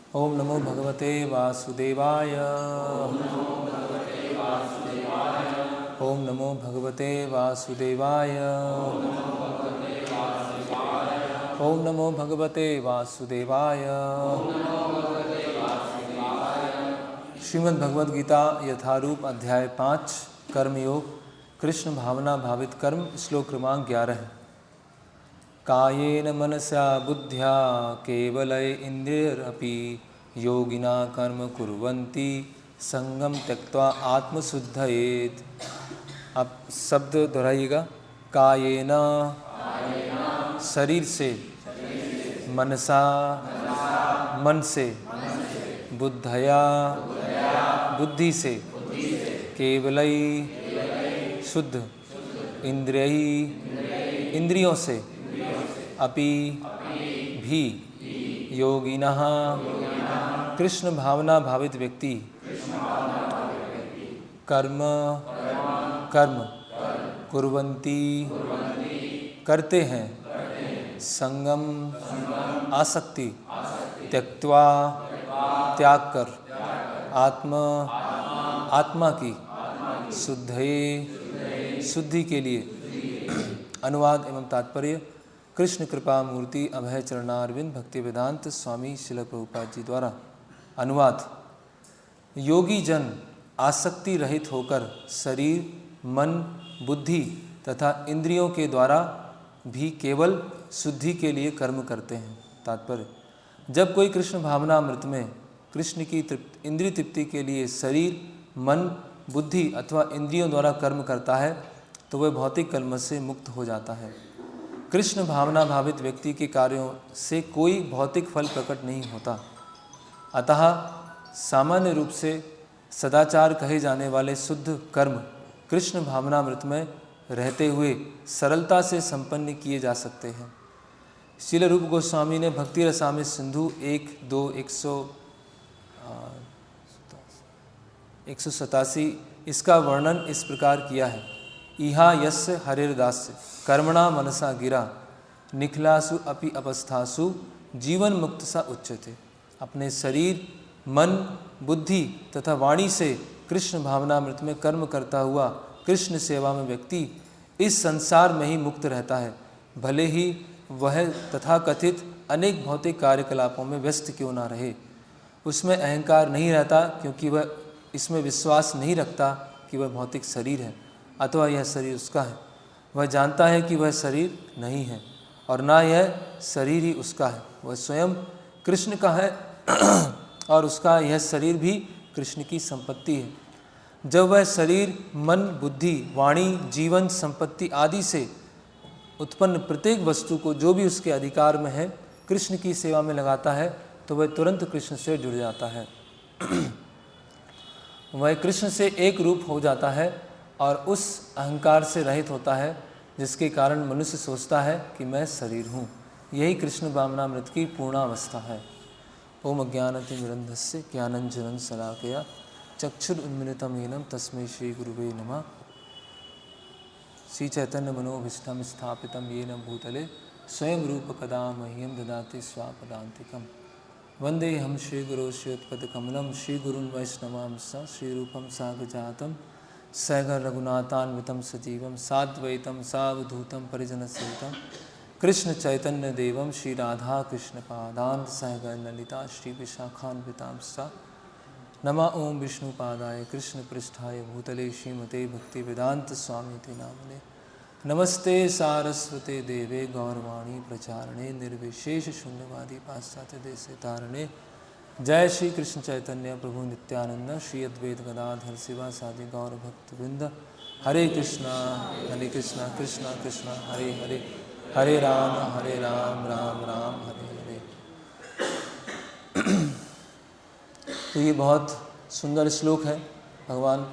ओम नमो भगवते वासुदेवाय। ओम नमो भगवते वासुदेवाय। ओम नमो भगवते वासुदेवाय। श्रीमद् भगवद गीता यथारूप अध्याय 5 कर्मयोग कृष्ण भावना भावित कर्म श्लोक क्रमांक 11। कायेन मनसा बुद्ध्या केवलै इन्द्रियैरपि योगिना कर्म कुर्वन्ति संगम त्यक्त्वा आत्मशुद्धयेत। आप शब्द दोहराइएगा। कायेन शरीर से, मनसा मन से, बुद्धया बुद्धि से, केवलै शुद्ध, इंद्रियों से, अपि भी, योगिनः कृष्ण भावना भावित व्यक्ति कर्म कुर्वन्ति करते हैं, संगम आसक्ति त्यक्त्वा त्याग कर, आत्मा की शुद्धि के लिए। अनुवाद एवं तात्पर्य। कृष्ण कृपा मूर्ति अभय चरणारविंद भक्ति वेदांत स्वामी श्रील प्रभुपाद जी द्वारा। अनुवाद। योगी जन आसक्ति रहित होकर शरीर, मन, बुद्धि तथा इंद्रियों के द्वारा भी केवल शुद्धि के लिए कर्म करते हैं। तात्पर्य। जब कोई कृष्ण भावनामृत में कृष्ण की इंद्रिय तृप्ति के लिए शरीर, मन, बुद्धि अथवा इंद्रियों द्वारा कर्म करता है तो वह भौतिक कर्म से मुक्त हो जाता है। कृष्ण भावना भावित व्यक्ति के कार्यों से कोई भौतिक फल प्रकट नहीं होता। अतः सामान्य रूप से सदाचार कहे जाने वाले शुद्ध कर्म कृष्ण भावनामृत में रहते हुए सरलता से संपन्न किए जा सकते हैं। श्रील रूप गोस्वामी ने भक्ति रसामृत सिंधु 187 इसका वर्णन इस प्रकार किया है। इहा यस्य हरिर्दास्य कर्मणा मनसा गिरा निखलासु अपि अपस्थासु जीवन मुक्त सा उच्यते। अपने शरीर, मन, बुद्धि तथा वाणी से कृष्ण भावनामृत में कर्म करता हुआ कृष्ण सेवा में व्यक्ति इस संसार में ही मुक्त रहता है, भले ही वह तथाकथित अनेक भौतिक कार्यकलापों में व्यस्त क्यों ना रहे। उसमें अहंकार नहीं रहता क्योंकि वह इसमें विश्वास नहीं रखता कि वह भौतिक शरीर है अथवा यह शरीर उसका है। वह जानता है कि वह शरीर नहीं है और ना यह शरीर ही उसका है। वह स्वयं कृष्ण का है और उसका यह शरीर भी कृष्ण की संपत्ति है। जब वह शरीर, मन, बुद्धि, वाणी, जीवन, संपत्ति आदि से उत्पन्न प्रत्येक वस्तु को जो भी उसके अधिकार में है कृष्ण की सेवा में लगाता है तो वह तुरंत कृष्ण से जुड़ जाता है। वह कृष्ण से एक रूप हो जाता है और उस अहंकार से रहित होता है जिसके कारण मनुष्य सोचता है कि मैं शरीर हूँ। यही कृष्ण भावनामृत की पूर्णावस्था है। ओम अज्ञानतिमिरन्धस्य ज्ञानञ्जनं शलाकया चक्षुरुन्मिलितं येन तस्मै श्री गुरुवे नमः। श्री चैतन्य मनोभीष्टं स्थापितं येन भूतले स्वयं रूप कदा मह्यं ददाति स्वापदान्तिकम्। वन्देऽहं श्रीगुरो श्रीयुतपदकमलं श्रीगुरून् वैष्णवांश्च श्रीरूपं साग्रजातं सैगं रघुनाथान्वितं सजीवं साद्वैतं सावधूतं परिजनसहितं कृष्ण चैतन्य देवं श्री राधा कृष्ण पादान सहगण ललिता श्री विशाखान्वितांश्च। नमः ओं विष्णुपादाय कृष्ण पृष्ठाय भूतले श्रीमते भक्ति वेदांत स्वामी नामने। नमस्ते सारस्वते देवे गौरवाणी प्रचारणे निर्विशेष शून्यवादी पाश्चात्य देशे तारणे। जय श्री कृष्ण चैतन्य प्रभु नित्यानंद श्री अद्वैत गदाधर शिवा सादि गौर भक्तवृंद। हरे कृष्णा कृष्णा कृष्णा हरे हरे, हरे राम राम राम हरे हरे। तो ये बहुत सुंदर श्लोक है। भगवान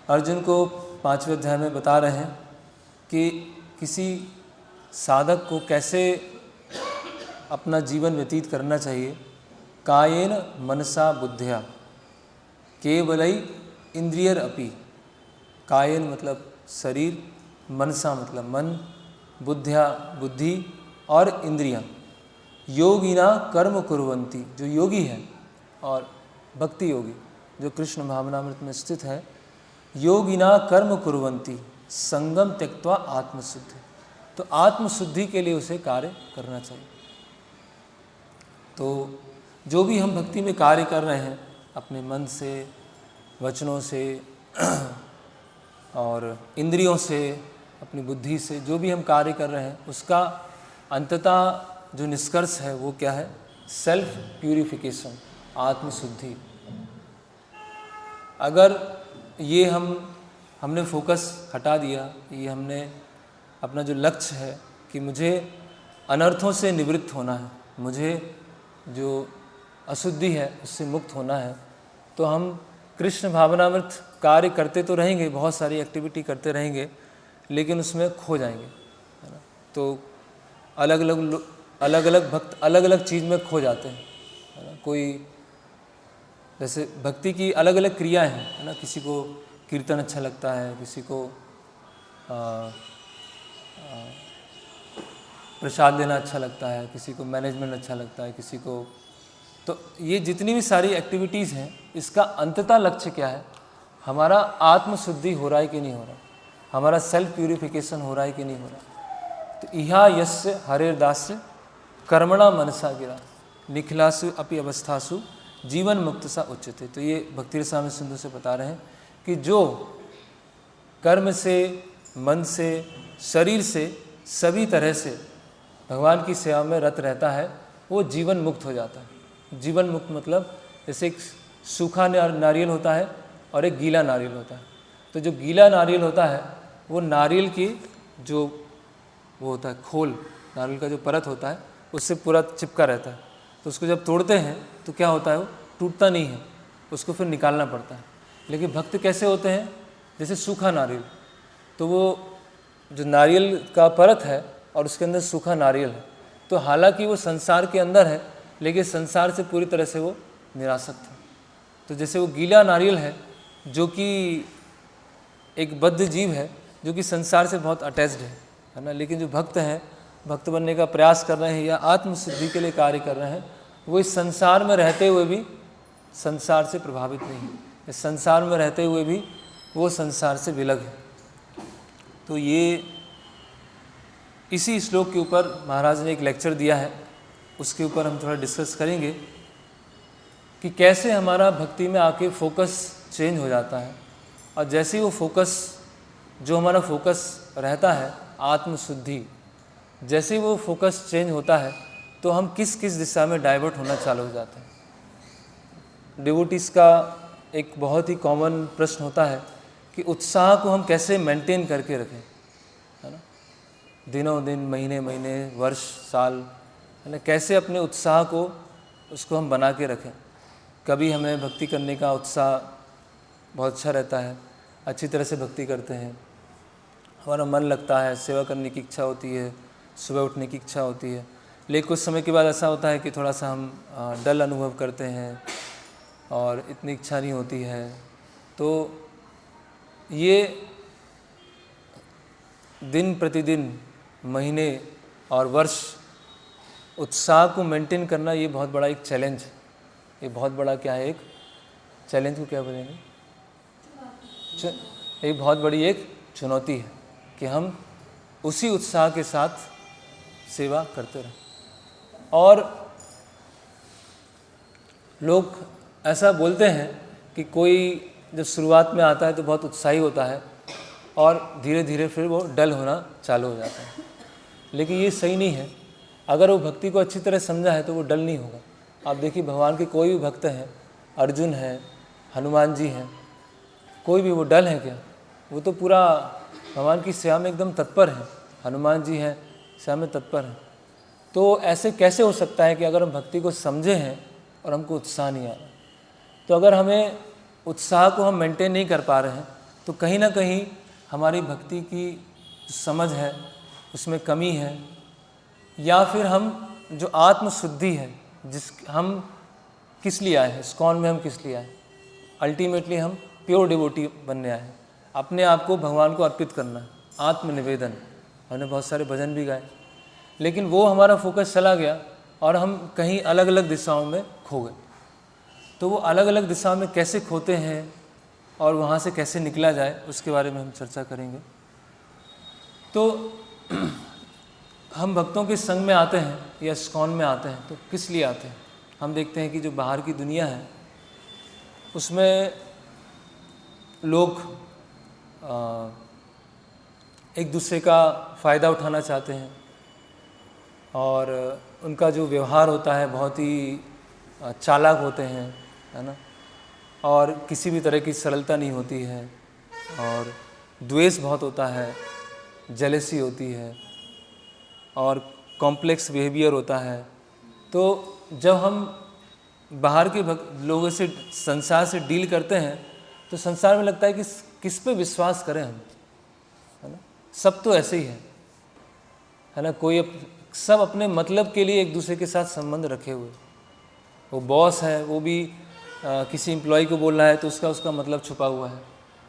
अर्जुन को 5वें अध्याय में बता रहे हैं कि किसी साधक को कैसे अपना जीवन व्यतीत करना चाहिए। कायेन मनसा बुद्ध्या केवलै इंद्रियैरपि। कायेन मतलब शरीर, मनसा मतलब मन, बुद्धिया बुद्धि और इंद्रियां योगिना कर्म कुर्वन्ति, जो योगी है और भक्ति योगी जो कृष्ण भावनामृत में स्थित है, योगिना कर्म कुर्वन्ति संगम त्यक्त्वा आत्मशुद्धि, तो आत्मशुद्धि के लिए उसे कार्य करना चाहिए। तो जो भी हम भक्ति में कार्य कर रहे हैं अपने मन से, वचनों से और इंद्रियों से, अपनी बुद्धि से, जो भी हम कार्य कर रहे हैं उसका अंततः जो निष्कर्ष है वो क्या है? सेल्फ प्यूरिफिकेशन, आत्मशुद्धि। अगर ये हमने फोकस हटा दिया, ये हमने अपना जो लक्ष्य है कि मुझे अनर्थों से निवृत्त होना है, मुझे जो अशुद्धि है उससे मुक्त होना है, तो हम कृष्ण भावनामृत कार्य करते तो रहेंगे, बहुत सारी एक्टिविटी करते रहेंगे, लेकिन उसमें खो जाएंगे, है ना। तो अलग अलग भक्त अलग अलग चीज़ में खो जाते हैं, है ना। कोई जैसे भक्ति की अलग अलग क्रियाएं हैं, है ना। किसी को कीर्तन अच्छा लगता है, किसी को प्रसाद देना अच्छा लगता है, किसी को मैनेजमेंट अच्छा लगता है, किसी को, तो ये जितनी भी सारी एक्टिविटीज़ हैं इसका अंततः लक्ष्य क्या है? हमारा आत्मशुद्धि हो रहा है कि नहीं हो रहा, हमारा सेल्फ प्यूरिफिकेशन हो रहा है कि नहीं हो रहा। तो इहा यस्य हरेर्दास्य कर्मणा मनसा गिरा निखिलासु अपि अवस्थासु जीवन मुक्त सा उच्यते। तो ये भक्ति रसामृत सिंधु से बता रहे हैं कि जो कर्म से, मन से, शरीर से, सभी तरह से भगवान की सेवा में रत रहता है वो जीवन मुक्त हो जाता है। जीवन मुक्त मतलब जैसे एक सूखा नारियल होता है और एक गीला नारियल होता है। तो जो गीला नारियल होता है वो नारियल की जो वो होता है खोल, नारियल का जो परत होता है उससे पूरा चिपका रहता है। तो उसको जब तोड़ते हैं तो क्या होता है, वो टूटता नहीं है, उसको फिर निकालना पड़ता है। लेकिन भक्त कैसे होते हैं? जैसे सूखा नारियल, तो वो जो नारियल का परत है और उसके अंदर सूखा नारियल है, तो हालांकि वो संसार के अंदर है लेकिन संसार से पूरी तरह से वो निरासक्त है। तो जैसे वो गीला नारियल है जो कि एक बद्ध जीव है जो कि संसार से बहुत अटैच्ड है ना। लेकिन जो भक्त हैं, भक्त बनने का प्रयास कर रहे हैं या आत्मसिद्धि के लिए कार्य कर रहे हैं, वो इस संसार में रहते हुए भी संसार से प्रभावित नहीं है, इस संसार में रहते हुए भी वो संसार से विलग है। तो ये इसी श्लोक के ऊपर महाराज ने एक लेक्चर दिया है, उसके ऊपर हम थोड़ा डिस्कस करेंगे कि कैसे हमारा भक्ति में आके फोकस चेंज हो जाता है। और जैसे ही वो फोकस, जो हमारा फोकस रहता है आत्मशुद्धि, जैसे ही वो फोकस चेंज होता है तो हम किस किस दिशा में डाइवर्ट होना चालू हो जाते हैं। डिवोटीज का एक बहुत ही कॉमन प्रश्न होता है कि उत्साह को हम कैसे मेंटेन करके रखें, है ना। दिनों दिन, महीने महीने, वर्ष, साल, है ना, कैसे अपने उत्साह को उसको हम बना के रखें। कभी हमें भक्ति करने का उत्साह बहुत अच्छा रहता है, अच्छी तरह से भक्ति करते हैं, हमारा मन लगता है, सेवा करने की इच्छा होती है, सुबह उठने की इच्छा होती है। लेकिन कुछ समय के बाद ऐसा होता है कि थोड़ा सा हम डल अनुभव करते हैं और इतनी इच्छा नहीं होती है। तो ये दिन प्रतिदिन, महीने और वर्ष उत्साह को मेंटेन करना, ये बहुत बड़ा एक चैलेंज, ये बहुत बड़ा क्या है, एक चैलेंज को क्या बोलेंगे, एक बहुत बड़ी एक चुनौती है कि हम उसी उत्साह के साथ सेवा करते रहें। और लोग ऐसा बोलते हैं कि कोई जब शुरुआत में आता है तो बहुत उत्साही होता है और धीरे धीरे फिर वो डल होना चालू हो जाता है, लेकिन ये सही नहीं है। अगर वो भक्ति को अच्छी तरह समझा है तो वो डल नहीं होगा। आप देखिए भगवान के कोई भी भक्त हैं, अर्जुन है, हनुमान जी हैं, कोई भी, वो डल है क्या? वो तो पूरा भगवान की सेवा में एकदम तत्पर है। हनुमान जी हैं, सेवा में तत्पर हैं। तो ऐसे कैसे हो सकता है कि अगर हम भक्ति को समझे हैं और हमको उत्साह नहीं आ रहा? तो अगर हमें उत्साह को हम मेंटेन नहीं कर पा रहे हैं तो कहीं ना कहीं हमारी भक्ति की जो समझ है उसमें कमी है, या फिर हम जो आत्मशुद्धि है, जिस हम किस लिए आए हैं, इस्कॉन में हम किस लिए आए, अल्टीमेटली हम प्योर डिवोटी बनने आए हैं, अपने आप को भगवान को अर्पित करना है, आत्मनिवेदन। हमने बहुत सारे भजन भी गाए, लेकिन वो हमारा फोकस चला गया और हम कहीं अलग अलग दिशाओं में खो गए। तो वो अलग अलग दिशा में कैसे खोते हैं और वहाँ से कैसे निकला जाए, उसके बारे में हम चर्चा करेंगे। तो हम भक्तों के संग में आते हैं या इस्कॉन में आते हैं तो किस लिए आते हैं? हम देखते हैं कि जो बाहर की दुनिया है उसमें लोग एक दूसरे का फ़ायदा उठाना चाहते हैं और उनका जो व्यवहार होता है बहुत ही चालाक होते हैं, है ना, और किसी भी तरह की सरलता नहीं होती है और द्वेष बहुत होता है, जेलेसी होती है और कॉम्प्लेक्स बिहेवियर होता है। तो जब हम बाहर के लोगों से, संसार से डील करते हैं तो संसार में लगता है कि किस पे विश्वास करें हम, है ना। सब तो ऐसे ही है ना, सब अपने मतलब के लिए एक दूसरे के साथ संबंध रखे हुए। वो बॉस है, वो भी किसी एम्प्लॉय को बोल रहा है तो उसका मतलब छुपा हुआ है,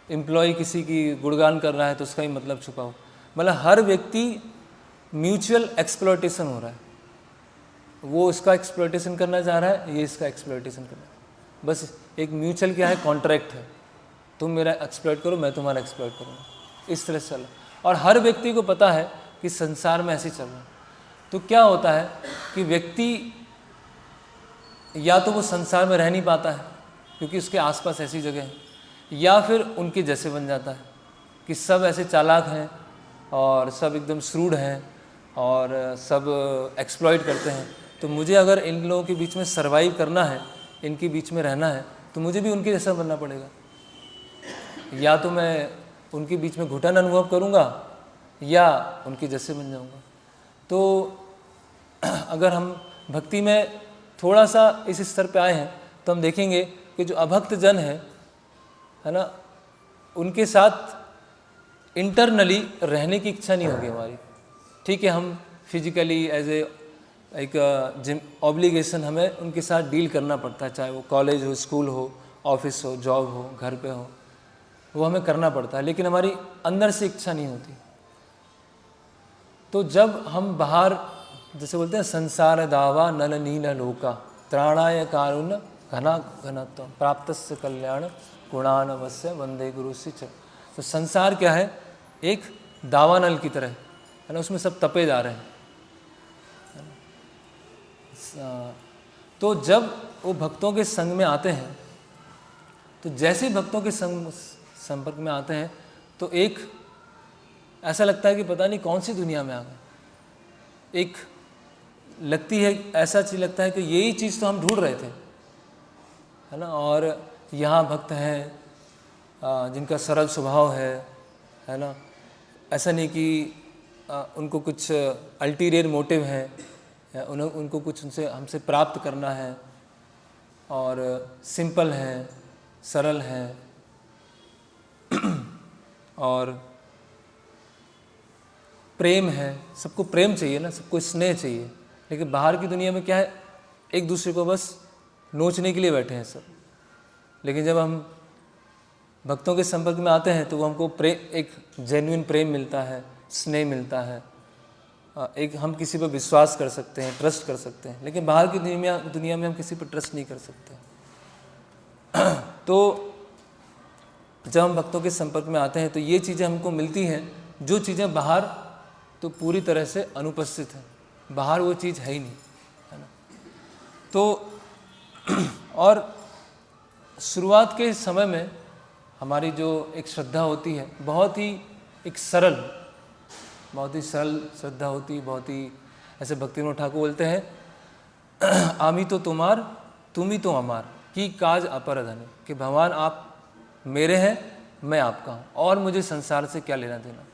एम्प्लॉय किसी की गुणगान कर रहा है तो उसका ही मतलब छुपा हुआ। मतलब हर व्यक्ति म्यूचुअल एक्सप्लॉयटेशन हो रहा है, वो इसका एक्सप्लॉयटेशन करना चाह रहा है, ये इसका एक्सप्लॉयटेशन कर रहा है। बस एक म्यूचुअल क्या है, कॉन्ट्रैक्ट है, तुम मेरा एक्सप्लॉयट करो, मैं तुम्हारा एक्सप्लॉयट करूँगा, इस तरह से चल। और हर व्यक्ति को पता है कि संसार में ऐसे चल रहा है। तो क्या होता है कि व्यक्ति या तो वो संसार में रह नहीं पाता है क्योंकि उसके आसपास ऐसी जगह है, या फिर उनके जैसे बन जाता है कि सब ऐसे चालाक हैं और सब एकदम श्रूड हैं और सब एक्सप्लॉइट करते हैं। तो मुझे अगर इन लोगों के बीच में सर्वाइव करना है, इनके बीच में रहना है, तो मुझे भी उनके जैसा बनना पड़ेगा। या तो मैं उनके बीच में घुटन अनुभव करूँगा या उनके जैसे बन जाऊँगा। तो अगर हम भक्ति में थोड़ा सा इस स्तर पे आए हैं तो हम देखेंगे कि जो अभक्त जन है ना, उनके साथ इंटरनली रहने की इच्छा नहीं होगी हमारी। ठीक है, हम फिजिकली एज एक जिम ऑब्लिगेशन हमें उनके साथ डील करना पड़ता है, चाहे वो कॉलेज हो, स्कूल हो, ऑफिस हो, जॉब हो, घर पे हो, वो हमें करना पड़ता है, लेकिन हमारी अंदर से इच्छा नहीं होती। तो जब हम बाहर, जैसे बोलते हैं, संसार दावा नल नील लोका त्राणाय कारुण्य घना घनत्व प्राप्तस्य कल्याण गुणानवस्य वंदे गुरु से च। तो संसार क्या है, एक दावानल की तरह है ना, उसमें सब तपे जा रहे हैं। तो जब वो भक्तों के संग में आते हैं, तो जैसे भक्तों के संपर्क में आते हैं तो एक ऐसा लगता है कि पता नहीं कौन सी दुनिया में आ गए। एक लगती है, ऐसा चीज़ लगता है कि यही चीज़ तो हम ढूंढ रहे थे, है ना। और यहाँ भक्त हैं जिनका सरल स्वभाव है ना। ऐसा नहीं कि उनको कुछ अल्टीरियर मोटिव है, उनको कुछ हमसे प्राप्त करना है, और सिंपल है, सरल है और प्रेम है। सबको प्रेम चाहिए ना, सबको स्नेह चाहिए। लेकिन बाहर की दुनिया में क्या है, एक दूसरे को बस नोचने के लिए बैठे हैं सब। लेकिन जब हम भक्तों के संपर्क में आते हैं तो वो हमको एक जेन्युइन प्रेम मिलता है, स्नेह मिलता है, एक हम किसी पर विश्वास कर सकते हैं, ट्रस्ट कर सकते हैं। लेकिन बाहर की दुनिया में हम किसी पर ट्रस्ट नहीं कर सकते। तो जब हम भक्तों के संपर्क में आते हैं तो ये चीज़ें हमको मिलती हैं जो चीज़ें बाहर तो पूरी तरह से अनुपस्थित हैं। बाहर वो चीज़ है ही नहीं, है ना। तो और शुरुआत के समय में हमारी जो एक श्रद्धा होती है, बहुत ही सरल श्रद्धा होती है। बहुत ही ऐसे भक्तिविनोद ठाकुर बोलते हैं, आमी तो तुम्हार तुम ही तो हमार की काज अपर धन, कि भगवान आप मेरे हैं, मैं आपका हूँ, और मुझे संसार से क्या लेना देना,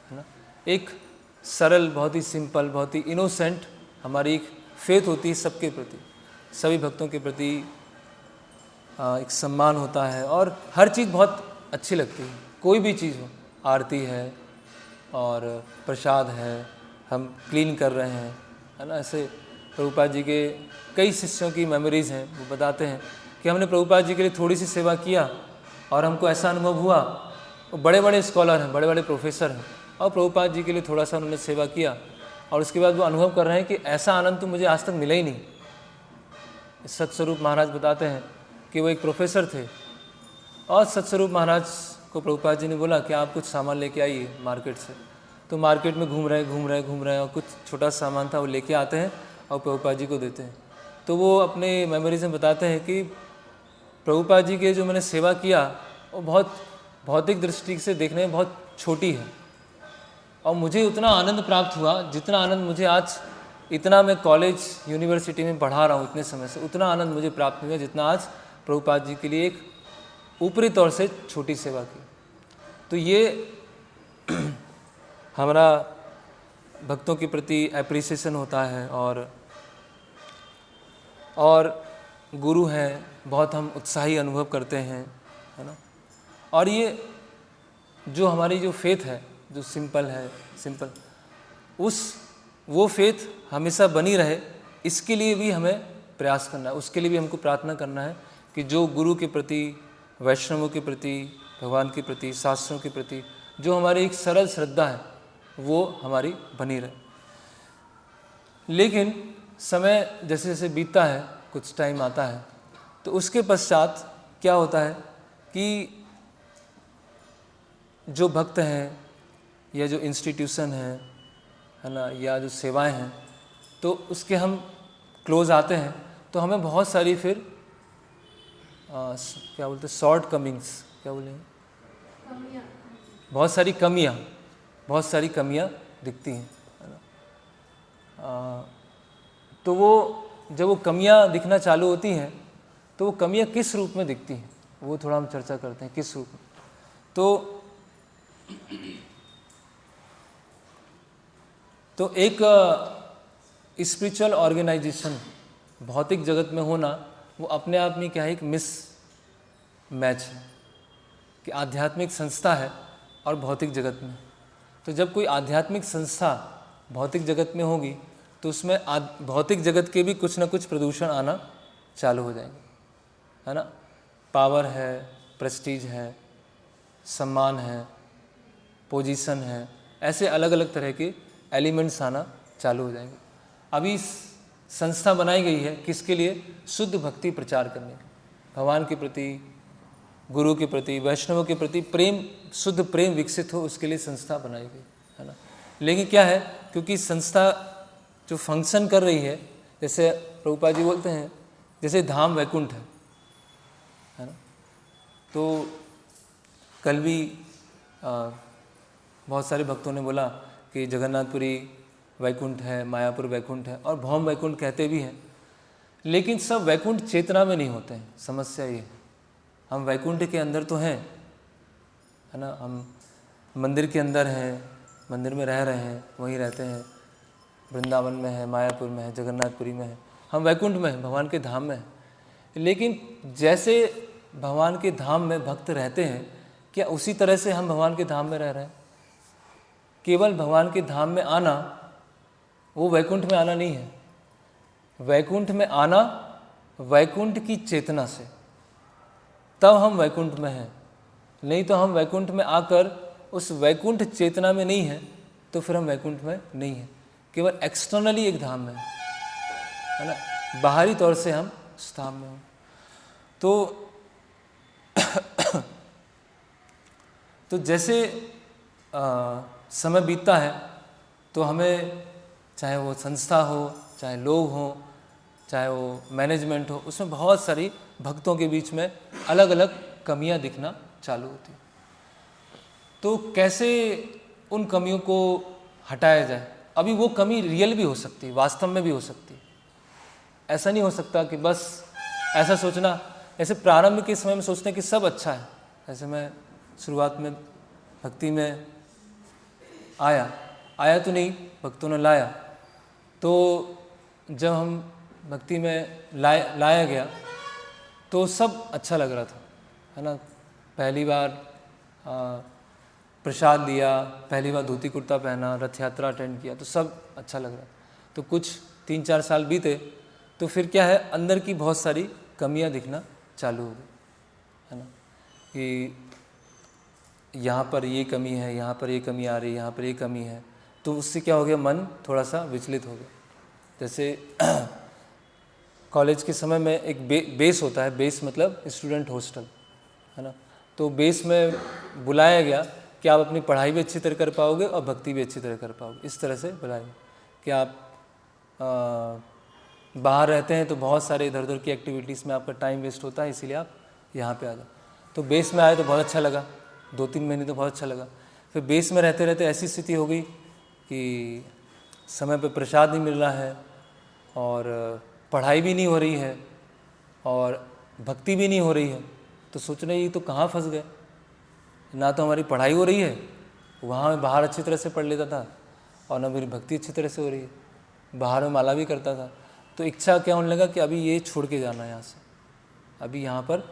है ना। एक सरल, बहुत ही सिंपल, बहुत ही इनोसेंट हमारी एक फेथ होती है सबके प्रति, सभी भक्तों के प्रति एक सम्मान होता है और हर चीज़ बहुत अच्छी लगती है। कोई भी चीज़ हो, आरती है और प्रसाद है, हम क्लीन कर रहे हैं, है ना। ऐसे प्रभुपाद जी के कई शिष्यों की मेमोरीज़ हैं, वो बताते हैं कि हमने प्रभुपाद जी के लिए थोड़ी सी सेवा किया और हमको ऐसा अनुभव हुआ, वो बड़े बड़े स्कॉलर हैं, बड़े बड़े प्रोफेसर हैं, और प्रभुपाद जी के लिए थोड़ा सा उन्होंने सेवा किया और उसके बाद वो अनुभव कर रहे हैं कि ऐसा आनंद तो मुझे आज तक मिला ही नहीं। सतस्वरूप महाराज बताते हैं कि वो एक प्रोफेसर थे और सतस्वरूप महाराज को प्रभुपाद जी ने बोला कि आप कुछ सामान लेके आइए मार्केट से। तो मार्केट में घूम रहे हैं और कुछ छोटा सामान था वो लेके आते हैं और प्रभुपाद जी को देते हैं। तो वो अपने मेमोरीज में बताते हैं कि प्रभुपाद जी के जो मैंने सेवा किया वो बहुत भौतिक दृष्टि से देखने में बहुत छोटी है, और मुझे उतना आनंद प्राप्त हुआ जितना आनंद मुझे आज, इतना मैं कॉलेज यूनिवर्सिटी में पढ़ा रहा हूँ इतने समय से, उतना आनंद मुझे प्राप्त हुआ जितना आज प्रभुपाद जी के लिए एक ऊपरी तौर से छोटी सेवा की। तो ये हमारा भक्तों के प्रति एप्रिसिएशन होता है, और गुरु हैं बहुत हम उत्साही अनुभव करते हैं, है ना। और ये जो हमारी जो फेथ है जो सिंपल है, वो फेथ हमेशा बनी रहे, इसके लिए भी हमें प्रयास करना है, उसके लिए भी हमको प्रार्थना करना है कि जो गुरु के प्रति, वैष्णवों के प्रति, भगवान के प्रति, शास्त्रों के प्रति जो हमारी एक सरल श्रद्धा है वो हमारी बनी रहे। लेकिन समय जैसे जैसे बीतता है, कुछ टाइम आता है, तो उसके पश्चात क्या होता है कि जो भक्त हैं या जो इंस्टीट्यूशन है ना, या जो सेवाएं हैं, तो उसके हम क्लोज आते हैं तो हमें बहुत सारी फिर क्या बोलते हैं, शॉर्ट कमिंग्स, क्या बोलेंगे, बहुत सारी कमियां दिखती हैं, है ना। तो वो जब वो कमियां दिखना चालू होती हैं तो वो कमियां किस रूप में दिखती हैं वो थोड़ा हम चर्चा करते हैं, किस रूप में। तो एक स्पिरिचुअल ऑर्गेनाइजेशन भौतिक जगत में होना वो अपने आप में क्या है, एक मिस मैच है कि आध्यात्मिक संस्था है और भौतिक जगत में। तो जब कोई आध्यात्मिक संस्था भौतिक जगत में होगी तो उसमें भौतिक जगत के भी कुछ ना कुछ प्रदूषण आना चालू हो जाएंगे, है ना। पावर है, प्रेस्टीज है, सम्मान है, पोजीशन है, ऐसे अलग अलग तरह के एलिमेंट्स आना चालू हो जाएंगे। अभी संस्था बनाई गई है किसके लिए? शुद्ध भक्ति प्रचार करने, भगवान के प्रति, गुरु के प्रति, वैष्णवों के प्रति प्रेम, शुद्ध प्रेम विकसित हो, उसके लिए संस्था बनाई गई, है ना। लेकिन क्या है, क्योंकि संस्था जो फंक्शन कर रही है, जैसे प्रभुपाद जी बोलते हैं जैसे धाम वैकुंठ है ना। तो कल भी बहुत सारे भक्तों ने बोला कि जगन्नाथपुरी वैकुंठ है, मायापुर वैकुंठ है, और भौम वैकुंठ कहते भी हैं, लेकिन सब वैकुंठ चेतना में नहीं होते हैं। समस्या ये है, हम वैकुंठ के अंदर तो हैं, है ना, हम मंदिर के अंदर हैं, मंदिर में रह रहे हैं, वहीं रहते हैं, वृंदावन में है, मायापुर में है, जगन्नाथपुरी में है, हम वैकुंठ में हैं, भगवान के धाम में हैं। लेकिन जैसे भगवान के धाम में भक्त रहते हैं, क्या उसी तरह से हम भगवान के धाम में रह रहे हैं? केवल भगवान के धाम में आना वो वैकुंठ में आना नहीं है। वैकुंठ में आना वैकुंठ की चेतना से, तब हम वैकुंठ में हैं। नहीं तो हम वैकुंठ में आकर उस वैकुंठ चेतना में नहीं है तो फिर हम वैकुंठ में नहीं हैं, केवल एक्सटर्नली एक धाम में है ना, बाहरी तौर से हम उस धाम में हो। तो जैसे समय बीतता है तो हमें, चाहे वो संस्था हो, चाहे लोग हों, चाहे वो मैनेजमेंट हो, उसमें बहुत सारी भक्तों के बीच में अलग अलग कमियां दिखना चालू होती। तो कैसे उन कमियों को हटाया जाए? अभी वो कमी रियल भी हो सकती है, वास्तव में भी हो सकती है। ऐसा नहीं हो सकता कि बस ऐसा सोचना, ऐसे प्रारंभ के समय में सोचते हैं कि सब अच्छा है। ऐसे मैं शुरुआत में भक्ति में आया तो नहीं, भक्तों ने लाया, तो जब हम भक्ति में लाया गया तो सब अच्छा लग रहा था, है ना। पहली बार प्रसाद लिया, पहली बार धोती कुर्ता पहना, रथ यात्रा अटेंड किया, तो सब अच्छा लग रहा था। तो कुछ 3-4 साल बीते तो फिर क्या है, अंदर की बहुत सारी कमियां दिखना चालू हो गई, है ना, कि यहाँ पर ये कमी है, यहाँ पर ये कमी आ रही है, यहाँ पर ये कमी है, तो उससे क्या हो गया, मन थोड़ा सा विचलित हो गया। जैसे कॉलेज के समय में एक बेस होता है, बेस मतलब स्टूडेंट हॉस्टल, है ना। तो बेस में बुलाया गया कि आप अपनी पढ़ाई भी अच्छी तरह कर पाओगे और भक्ति भी अच्छी तरह कर पाओगे, इस तरह से बुलाया कि आप बाहर रहते हैं तो बहुत सारे इधर उधर की एक्टिविटीज़ में आपका टाइम वेस्ट होता है, इसीलिए आप यहाँ पे आ जाओ। तो बेस में आए तो बहुत अच्छा लगा, 2-3 महीने तो बहुत अच्छा लगा। फिर बेस में रहते रहते ऐसी स्थिति हो गई कि समय पे प्रसाद नहीं मिल रहा है और पढ़ाई भी नहीं हो रही है और भक्ति भी नहीं हो रही है। तो सोच रहे ये तो कहाँ फंस गए, ना तो हमारी पढ़ाई हो रही है, वहाँ मैं बाहर अच्छी तरह से पढ़ लेता था, और ना मेरी भक्ति अच्छी तरह से हो रही है, बाहर में माला भी करता था। तो इच्छा क्या होने लगा कि अभी ये छोड़ के जाना है यहाँ से, अभी यहाँ पर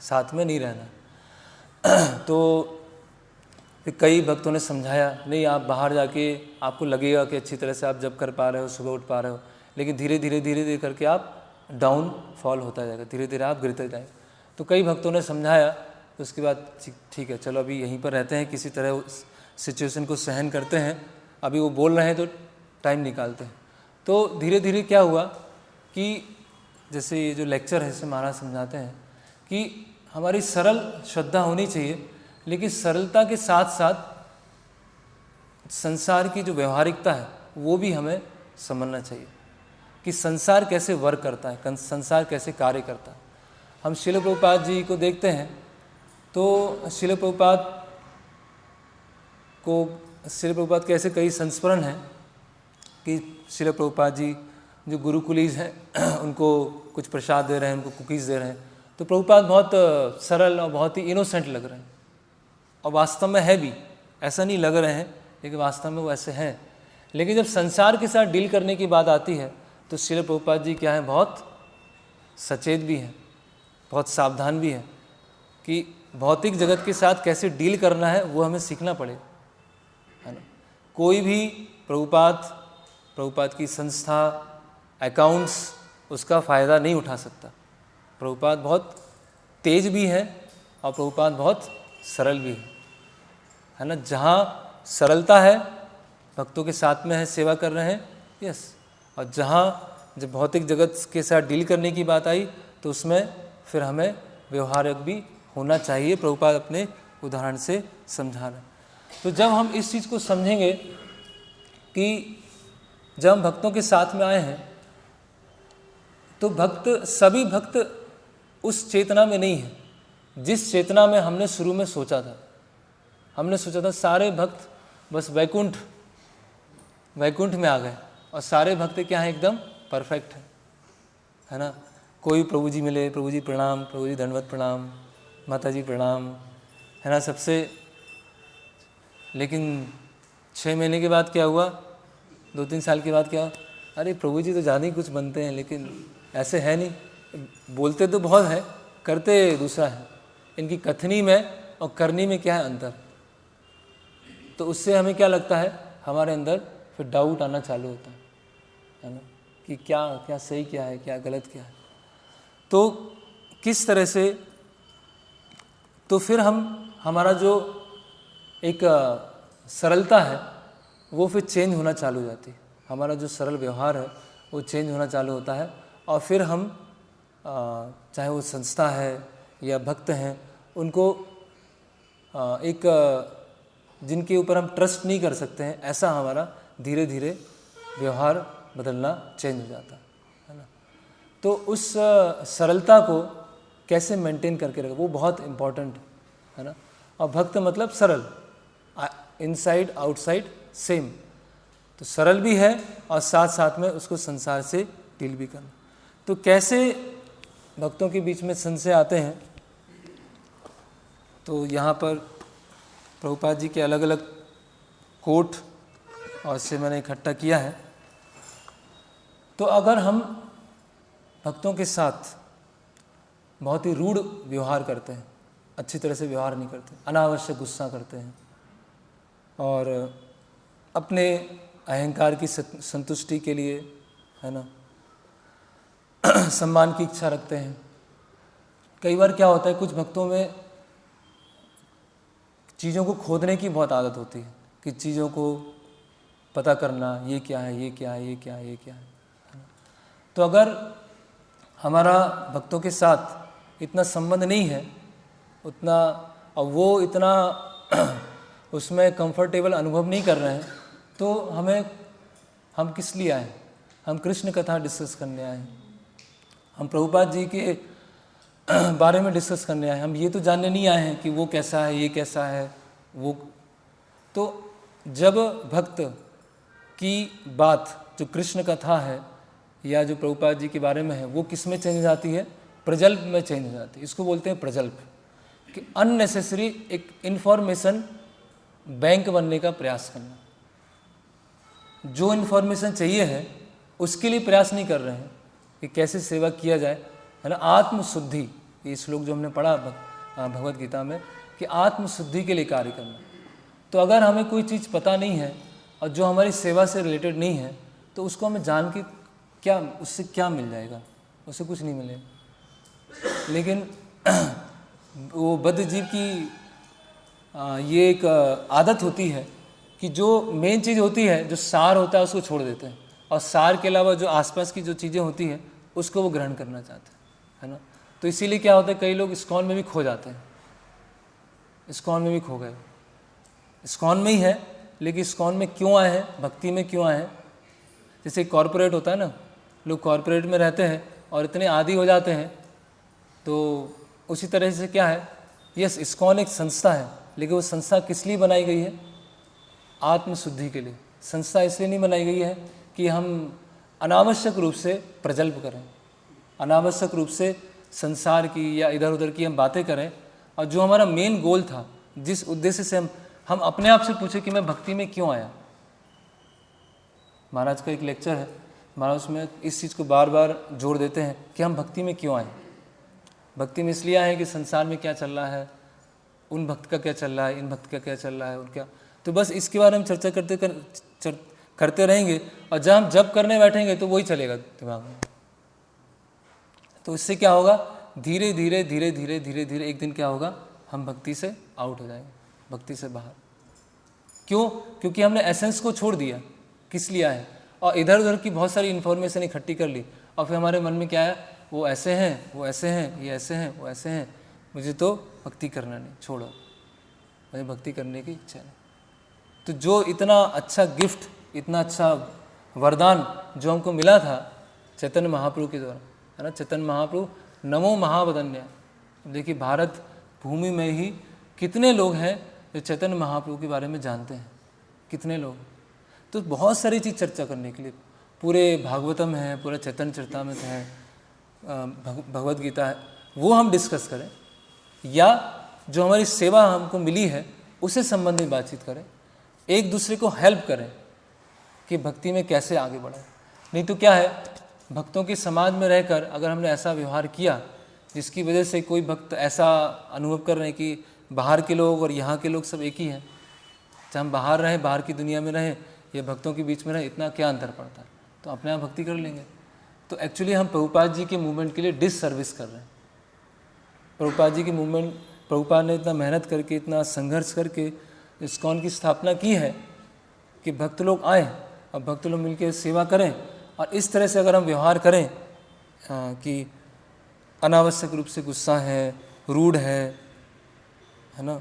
साथ में नहीं रहना। तो फिर कई भक्तों ने समझाया, नहीं आप बाहर जाके आपको लगेगा कि अच्छी तरह से आप जब कर पा रहे हो, सुबह उठ पा रहे हो, लेकिन धीरे धीरे करके आप डाउन फॉल होता जाएगा, धीरे धीरे आप गिरते जाएंगे। तो कई भक्तों ने समझाया, तो उसके बाद ठीक है चलो अभी यहीं पर रहते हैं, किसी तरह उस सिचुएशन को सहन करते हैं, अभी वो बोल रहे हैं तो टाइम निकालते हैं। तो धीरे धीरे क्या हुआ कि जैसे ये जो लेक्चर है इसमें महाराज समझाते हैं कि हमारी सरल श्रद्धा होनी चाहिए, लेकिन सरलता के साथ साथ संसार की जो व्यवहारिकता है वो भी हमें समझना चाहिए कि संसार कैसे वर्क करता है, संसार कैसे कार्य करता है। हम श्रील प्रभुपाद जी को देखते हैं तो श्रील प्रभुपाद के ऐसे कई संस्मरण हैं कि श्रील प्रभुपाद जी जो गुरुकुलीज हैं उनको कुछ प्रसाद दे रहे हैं, उनको कुकीज़ दे रहे हैं, तो प्रभुपाद बहुत सरल और बहुत ही इनोसेंट लग रहे हैं, और वास्तव में है भी, ऐसा नहीं लग रहे हैं लेकिन वास्तव में वो ऐसे हैं। लेकिन जब संसार के साथ डील करने की बात आती है तो श्रील प्रभुपाद जी क्या है, बहुत सचेत भी हैं, बहुत सावधान भी हैं कि भौतिक जगत के साथ कैसे डील करना है वो हमें सीखना पड़ेगा, है ना। कोई भी प्रभुपाद की संस्था, अकाउंट्स, उसका फ़ायदा नहीं उठा सकता। प्रभुपाद बहुत तेज भी है और प्रभुपाद बहुत सरल भी है ना। जहाँ सरलता है, भक्तों के साथ में है, सेवा कर रहे हैं, यस, और जहाँ जब भौतिक जगत के साथ डील करने की बात आई तो उसमें फिर हमें व्यवहारिक भी होना चाहिए। प्रभुपाद अपने उदाहरण से समझा रहे हैं। तो जब हम इस चीज़ को समझेंगे कि जब हम भक्तों के साथ में आए हैं तो सभी भक्त उस चेतना में नहीं है जिस चेतना में हमने शुरू में सोचा था। हमने सोचा था सारे भक्त बस वैकुंठ में आ गए, और सारे भक्त क्या हैं, एकदम परफेक्ट है ना। कोई प्रभु जी मिले, प्रभु जी प्रणाम, प्रभु जी दंडवत प्रणाम, माता जी प्रणाम, है ना सबसे। लेकिन 6 महीने के बाद क्या हुआ, 2-3 साल के बाद क्या, अरे प्रभु जी तो ज़्यादा ही कुछ बनते हैं, लेकिन ऐसे है नहीं, बोलते तो बहुत है, करते दूसरा है। इनकी कथनी में और करनी में क्या है अंतर। तो उससे हमें क्या लगता है, हमारे अंदर फिर डाउट आना चालू होता है ना, कि क्या सही क्या है, क्या गलत क्या है। तो किस तरह से, तो फिर हमारा जो एक सरलता है वो फिर चेंज होना चालू हो जाती है। हमारा जो सरल व्यवहार है वो चेंज होना चालू होता है, और फिर हम चाहे वो संस्था है या भक्त हैं, उनको एक जिनके ऊपर हम ट्रस्ट नहीं कर सकते हैं, ऐसा हमारा धीरे धीरे व्यवहार बदलना चेंज हो जाता है ना। तो उस सरलता को कैसे मेंटेन करके रखें वो बहुत इम्पॉर्टेंट है ना। और भक्त मतलब सरल, इनसाइड आउटसाइड सेम। तो सरल भी है और साथ साथ में उसको संसार से डील भी करना। तो कैसे भक्तों के बीच में संशय आते हैं, तो यहाँ पर प्रभुपाद जी के अलग अलग कोट और इससे मैंने इकट्ठा किया है। तो अगर हम भक्तों के साथ बहुत ही रूढ़ व्यवहार करते हैं, अच्छी तरह से व्यवहार नहीं करते, अनावश्यक गुस्सा करते हैं और अपने अहंकार की संतुष्टि के लिए, है ना, सम्मान की इच्छा रखते हैं। कई बार क्या होता है, कुछ भक्तों में चीज़ों को खोदने की बहुत आदत होती है कि चीज़ों को पता करना, ये क्या है, ये क्या है, ये क्या है, ये क्या है ना? तो अगर हमारा भक्तों के साथ इतना संबंध नहीं है, उतना, और वो इतना उसमें कंफर्टेबल अनुभव नहीं कर रहे हैं, तो हम किस लिए आए? हम कृष्ण कथा डिस्कस करने आए हैं, हम प्रभुपाद जी के बारे में डिस्कस करने आए हैं। हम ये तो जानने नहीं आए हैं कि वो कैसा है, ये कैसा है, वो। तो जब भक्त की बात जो कृष्ण कथा है या जो प्रभुपाद जी के बारे में है, वो किस में चेंज हो जाती है? प्रजल्प में चेंज हो जाती है। इसको बोलते हैं प्रजल्प, कि अननेसेसरी एक इन्फॉर्मेशन बैंक बनने का प्रयास करना। जो इन्फॉर्मेशन चाहिए है उसके लिए प्रयास नहीं कर रहे हैं कि कैसे सेवा किया जाए, है ना। आत्मशुद्धि, ये श्लोक जो हमने पढ़ा भगवत गीता में, कि आत्मशुद्धि के लिए कार्य करना। तो अगर हमें कोई चीज़ पता नहीं है और जो हमारी सेवा से रिलेटेड नहीं है, तो उसको हमें जान के क्या, उससे क्या मिल जाएगा? उससे कुछ नहीं मिलेगा। लेकिन वो बद्ध जीव की ये एक आदत होती है कि जो मेन चीज़ होती है, जो सार होता है, उसको छोड़ देते हैं, और सार के अलावा जो आसपास की जो चीज़ें होती हैं उसको वो ग्रहण करना चाहते हैं, है ना। तो इसीलिए क्या होता है, कई लोग इस्कॉन में भी खो जाते हैं। इस्कॉन में भी खो गए, इस्कॉन में ही है, लेकिन इस्कॉन में क्यों आए हैं, भक्ति में क्यों आए हैं? जैसे कॉरपोरेट होता है ना, लोग कॉरपोरेट में रहते हैं और इतने आदी हो जाते हैं। तो उसी तरह से क्या है, यस, इस्कॉन एक संस्था है, लेकिन वो संस्था किस लिए बनाई गई है? आत्मशुद्धि के लिए। संस्था इसलिए नहीं बनाई गई है कि हम अनावश्यक रूप से प्रजल्प करें, अनावश्यक रूप से संसार की या इधर उधर की हम बातें करें, और जो हमारा मेन गोल था, जिस उद्देश्य से हम अपने आप से पूछे कि मैं भक्ति में क्यों आया। महाराज का एक लेक्चर है, महाराज उसमें इस चीज़ को बार बार जोड़ देते हैं कि हम भक्ति में क्यों आए। भक्ति में इसलिए आए कि संसार में क्या चल रहा है, उन भक्त का क्या चल रहा है, इन भक्त का क्या चल रहा है, उनका। तो बस इसके बारे में चर्चा करते रहेंगे, और जब हम जब करने बैठेंगे तो वही चलेगा दिमाग में। तो इससे क्या होगा, धीरे धीरे धीरे धीरे धीरे धीरे एक दिन क्या होगा, हम भक्ति से आउट हो जाएंगे, भक्ति से बाहर। क्यों? क्योंकि हमने एसेंस को छोड़ दिया। किस लिए आए? और इधर उधर की बहुत सारी इन्फॉर्मेशन इकट्ठी कर ली, और फिर हमारे मन में क्या है, वो ऐसे हैं, वो ऐसे हैं, ये ऐसे हैं, वो ऐसे हैं, मुझे तो भक्ति करना नहीं, छोड़ो, मुझे भक्ति करने की इच्छा नहीं। तो जो इतना अच्छा गिफ्ट, इतना अच्छा वरदान जो हमको मिला था चैतन्य महाप्रभु के द्वारा, है ना। चैतन्य महाप्रभु नमो महावदन्य। देखिए भारत भूमि में ही कितने लोग हैं जो चैतन्य महाप्रभु के बारे में जानते हैं, कितने लोग। तो बहुत सारी चीज़ चर्चा करने के लिए, पूरे भागवतम है, पूरा चैतन्य चरितामृत है, भगवद गीता है, वो हम डिस्कस करें, या जो हमारी सेवा हमको मिली है उससे संबंधित बातचीत करें, एक दूसरे को हेल्प करें कि भक्ति में कैसे आगे बढ़े। नहीं तो क्या है, भक्तों के समाज में रहकर अगर हमने ऐसा व्यवहार किया जिसकी वजह से कोई भक्त ऐसा अनुभव कर रहे हैं कि बाहर के लोग और यहाँ के लोग सब एक ही हैं, चाहे हम बाहर रहें, बाहर की दुनिया में रहें या भक्तों के बीच में रहें, इतना क्या अंतर पड़ता है, तो अपने आप भक्ति कर लेंगे। तो एक्चुअली हम प्रभुपाद जी के मूवमेंट के लिए डिससर्विस कर रहे हैं। प्रभुपाद जी की मूवमेंट, प्रभुपाद ने इतना मेहनत करके, इतना संघर्ष करके इस्कॉन की स्थापना की है कि भक्त लोग आए और भक्त लोग मिलकर सेवा करें। और इस तरह से अगर हम व्यवहार करें कि अनावश्यक रूप से गुस्सा है, रूड है ना,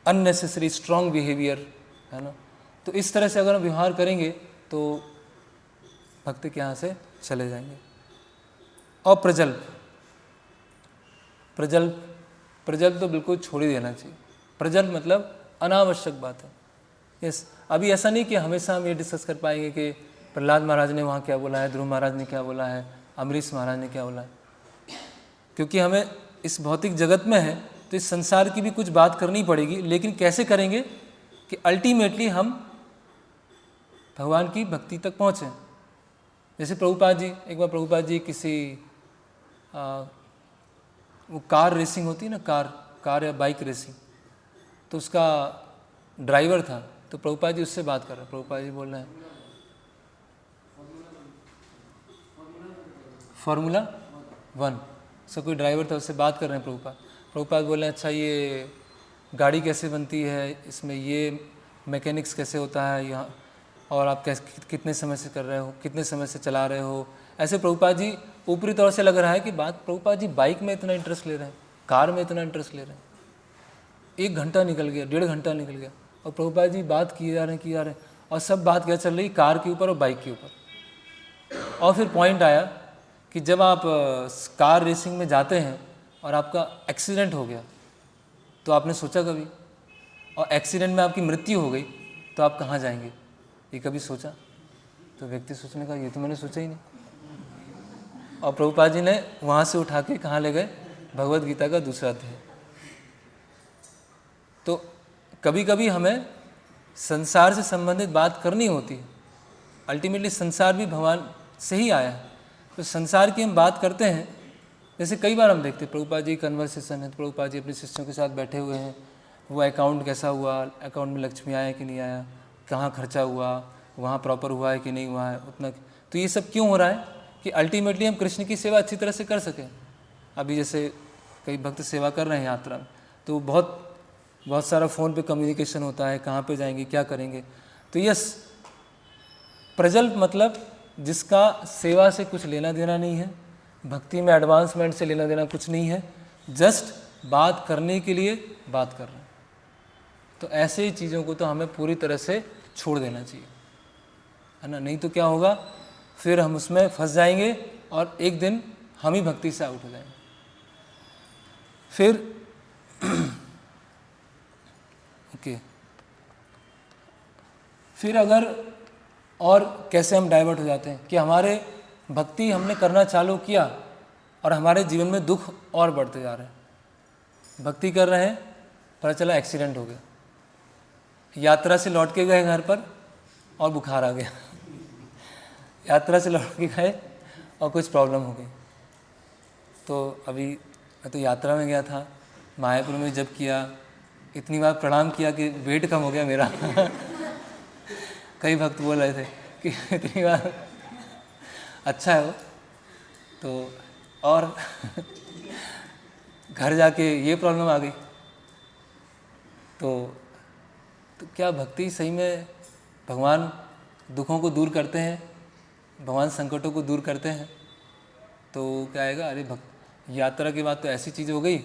अननेसेसरी स्ट्रॉन्ग बिहेवियर, है ना, तो इस तरह से अगर हम व्यवहार करेंगे तो भक्त के यहाँ से चले जाएंगे। और प्रजल्प तो बिल्कुल छोड़ ही देना चाहिए। प्रजल्प मतलब अनावश्यक बात है। यस, अभी ऐसा नहीं कि हमेशा हम ये डिस्कस कर पाएंगे कि प्रहलाद महाराज ने वहाँ क्या बोला है, ध्रुव महाराज ने क्या बोला है, अमरीश महाराज ने क्या बोला है, क्योंकि हमें इस भौतिक जगत में है तो इस संसार की भी कुछ बात करनी पड़ेगी। लेकिन कैसे करेंगे कि अल्टीमेटली हम भगवान की भक्ति तक पहुँचें। जैसे प्रभुपाद जी, एक बार प्रभुपाद जी किसी वो कार रेसिंग होती है ना, कार या बाइक रेसिंग, तो उसका ड्राइवर था, तो प्रभुपाद जी उससे बात कर रहे हैं। प्रभुपाद जी बोल रहे हैं फार्मूला 1, सो कोई ड्राइवर था, उससे बात कर रहे हैं प्रभुपाद बोल रहे हैं अच्छा ये गाड़ी कैसे बनती है, इसमें ये मैकेनिक्स कैसे होता है, यहाँ और आप कितने समय से कर रहे हो, कितने समय से चला रहे हो। ऐसे प्रभुपाद जी ऊपरी तौर से लग रहा है कि बात प्रभुपाद जी बाइक में इतना इंटरेस्ट ले रहे हैं, कार में इतना इंटरेस्ट ले रहे हैं। 1 घंटा निकल गया, 1.5 घंटा निकल गया और प्रभुपाद जी बात किए जा रहे हैं और सब बात क्या चल रही, कार के ऊपर और बाइक के ऊपर। और फिर पॉइंट आया कि जब आप कार रेसिंग में जाते हैं और आपका एक्सीडेंट हो गया तो आपने सोचा कभी, और एक्सीडेंट में आपकी मृत्यु हो गई तो आप कहाँ जाएंगे, ये कभी सोचा? तो व्यक्ति सोचने का ये तो मैंने सोचा ही नहीं। और प्रभुपाद जी ने वहाँ से उठा के कहाँ ले गए, भगवद गीता का दूसरा अध्याय। तो कभी कभी हमें संसार से संबंधित बात करनी होती है। अल्टीमेटली संसार भी भगवान से ही आया है, तो संसार की हम बात करते हैं। जैसे कई बार हम देखते हैं प्रभुपाद जी कन्वर्सेशन है, तो प्रभुपाद जी अपने शिष्यों के साथ बैठे हुए हैं, वो अकाउंट कैसा हुआ, अकाउंट में लक्ष्मी आया कि नहीं आया, कहाँ खर्चा हुआ, वहाँ प्रॉपर हुआ है कि नहीं हुआ है उतना। तो ये सब क्यों हो रहा है कि अल्टीमेटली हम कृष्ण की सेवा अच्छी तरह से कर सकें। अभी जैसे कई भक्त सेवा कर रहे हैं यात्रा में, तो बहुत सारा फ़ोन पे कम्युनिकेशन होता है, कहाँ पे जाएंगे, क्या करेंगे। तो यस, प्रजल्प मतलब जिसका सेवा से कुछ लेना देना नहीं है, भक्ति में एडवांसमेंट से लेना देना कुछ नहीं है, जस्ट बात करने के लिए बात कर रहे हैं। तो ऐसे ही चीज़ों को तो हमें पूरी तरह से छोड़ देना चाहिए, है ना। नहीं तो क्या होगा, फिर हम उसमें फंस जाएंगे और एक दिन हम ही भक्ति से आउट हो जाएंगे। फिर ओके, फिर अगर और कैसे हम डाइवर्ट हो जाते हैं कि हमारे भक्ति हमने करना चालू किया और हमारे जीवन में दुख और बढ़ते जा रहे हैं। भक्ति कर रहे हैं, पता चला एक्सीडेंट हो गया, यात्रा से लौट के गए घर पर और बुखार आ गया, यात्रा से लौट के गए और कुछ प्रॉब्लम हो गई। तो अभी मैं तो यात्रा में गया था, मायापुर में जब किया, इतनी बार प्रणाम किया कि वेट कम हो गया मेरा कई भक्त बोल रहे थे कि इतनी बार अच्छा है वो तो, और घर जाके ये प्रॉब्लम आ गई। तो क्या भक्ति सही में भगवान दुखों को दूर करते हैं, भगवान संकटों को दूर करते हैं? तो क्या आएगा, अरे यात्रा के बाद तो ऐसी चीज़ हो गई,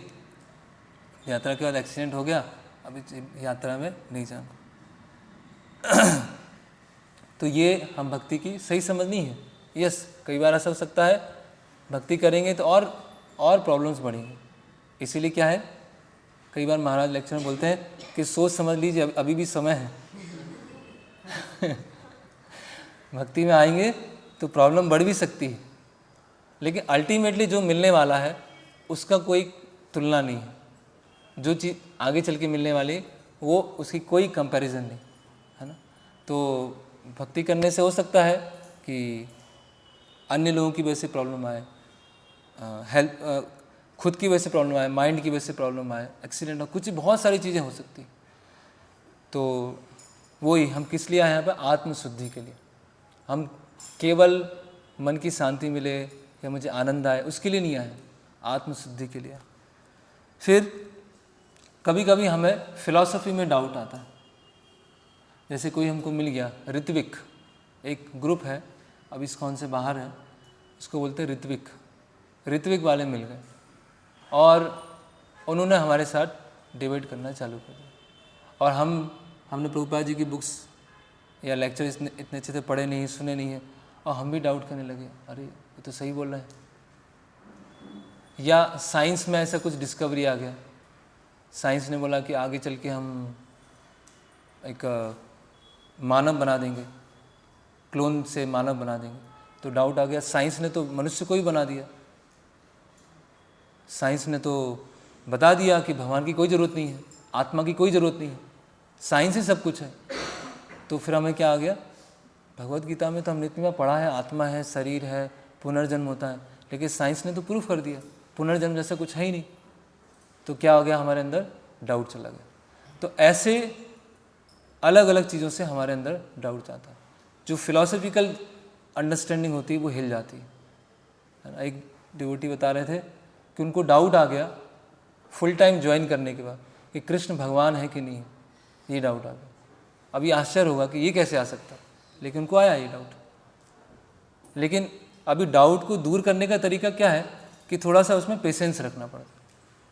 यात्रा के बाद एक्सीडेंट हो गया, अभी यात्रा में नहीं जाऊँगा तो ये हम भक्ति की सही समझ नहीं है। यस, कई बार ऐसा हो सकता है भक्ति करेंगे तो और प्रॉब्लम्स बढ़ेंगी। इसीलिए क्या है, कई बार महाराज लेक्चर में बोलते हैं कि सोच समझ लीजिए अभी भी समय है भक्ति में आएंगे तो प्रॉब्लम बढ़ भी सकती है, लेकिन अल्टीमेटली जो मिलने वाला है उसका कोई तुलना नहीं है। जो चीज़ आगे चल के मिलने वाली वो उसकी कोई कंपैरिजन नहीं है ना। तो भक्ति करने से हो सकता है कि अन्य लोगों की वजह से प्रॉब्लम आए, हेल्थ खुद की वजह से प्रॉब्लम आए, माइंड की वजह से प्रॉब्लम आए, एक्सीडेंट हो, कुछ बहुत सारी चीज़ें हो सकती। तो वही हम किस लिए आए यहाँ पर, आत्मशुद्धि के लिए। हम केवल मन की शांति मिले या मुझे आनंद आए उसके लिए नहीं आए, आत्मशुद्धि के लिए। फिर कभी कभी हमें फिलॉसफी में डाउट आता है। जैसे कोई हमको मिल गया, ऋत्विक, एक ग्रुप है अब इस्कॉन से बाहर है, उसको बोलते हैं ऋत्विक वाले मिल गए और उन्होंने हमारे साथ डिबेट करना चालू कर दिया। और हमने प्रभुपाद जी की बुक्स या लेक्चर इतने अच्छे से पढ़े नहीं, सुने नहीं है, और हम भी डाउट करने लगे, अरे ये तो सही बोल रहे हैं। या साइंस में ऐसा कुछ डिस्कवरी आ गया, साइंस ने बोला कि आगे चल के हम एक मानव बना देंगे, क्लोन से मानव बना देंगे। तो डाउट आ गया, साइंस ने तो मनुष्य को ही बना दिया, साइंस ने तो बता दिया कि भगवान की कोई ज़रूरत नहीं है, आत्मा की कोई ज़रूरत नहीं है, साइंस ही सब कुछ है। तो फिर हमें क्या आ गया, भगवद गीता में तो हमने इतनी बार पढ़ा है, आत्मा है, शरीर है, पुनर्जन्म होता है, लेकिन साइंस ने तो प्रूफ कर दिया पुनर्जन्म जैसा कुछ है ही नहीं। तो क्या हो गया, हमारे अंदर डाउट चला गया। तो ऐसे अलग अलग चीज़ों से हमारे अंदर डाउट जाता है, जो फिलॉसफिकल अंडरस्टैंडिंग होती है वो हिल जाती है ना। एक डिवोटी बता रहे थे कि उनको डाउट आ गया फुल टाइम ज्वाइन करने के बाद कि कृष्ण भगवान है कि नहीं, ये डाउट आ गया। अभी आश्चर्य होगा कि ये कैसे आ सकता, लेकिन उनको आया ये डाउट। लेकिन अभी डाउट को दूर करने का तरीका क्या है कि थोड़ा सा उसमें पेशेंस रखना पड़ता है।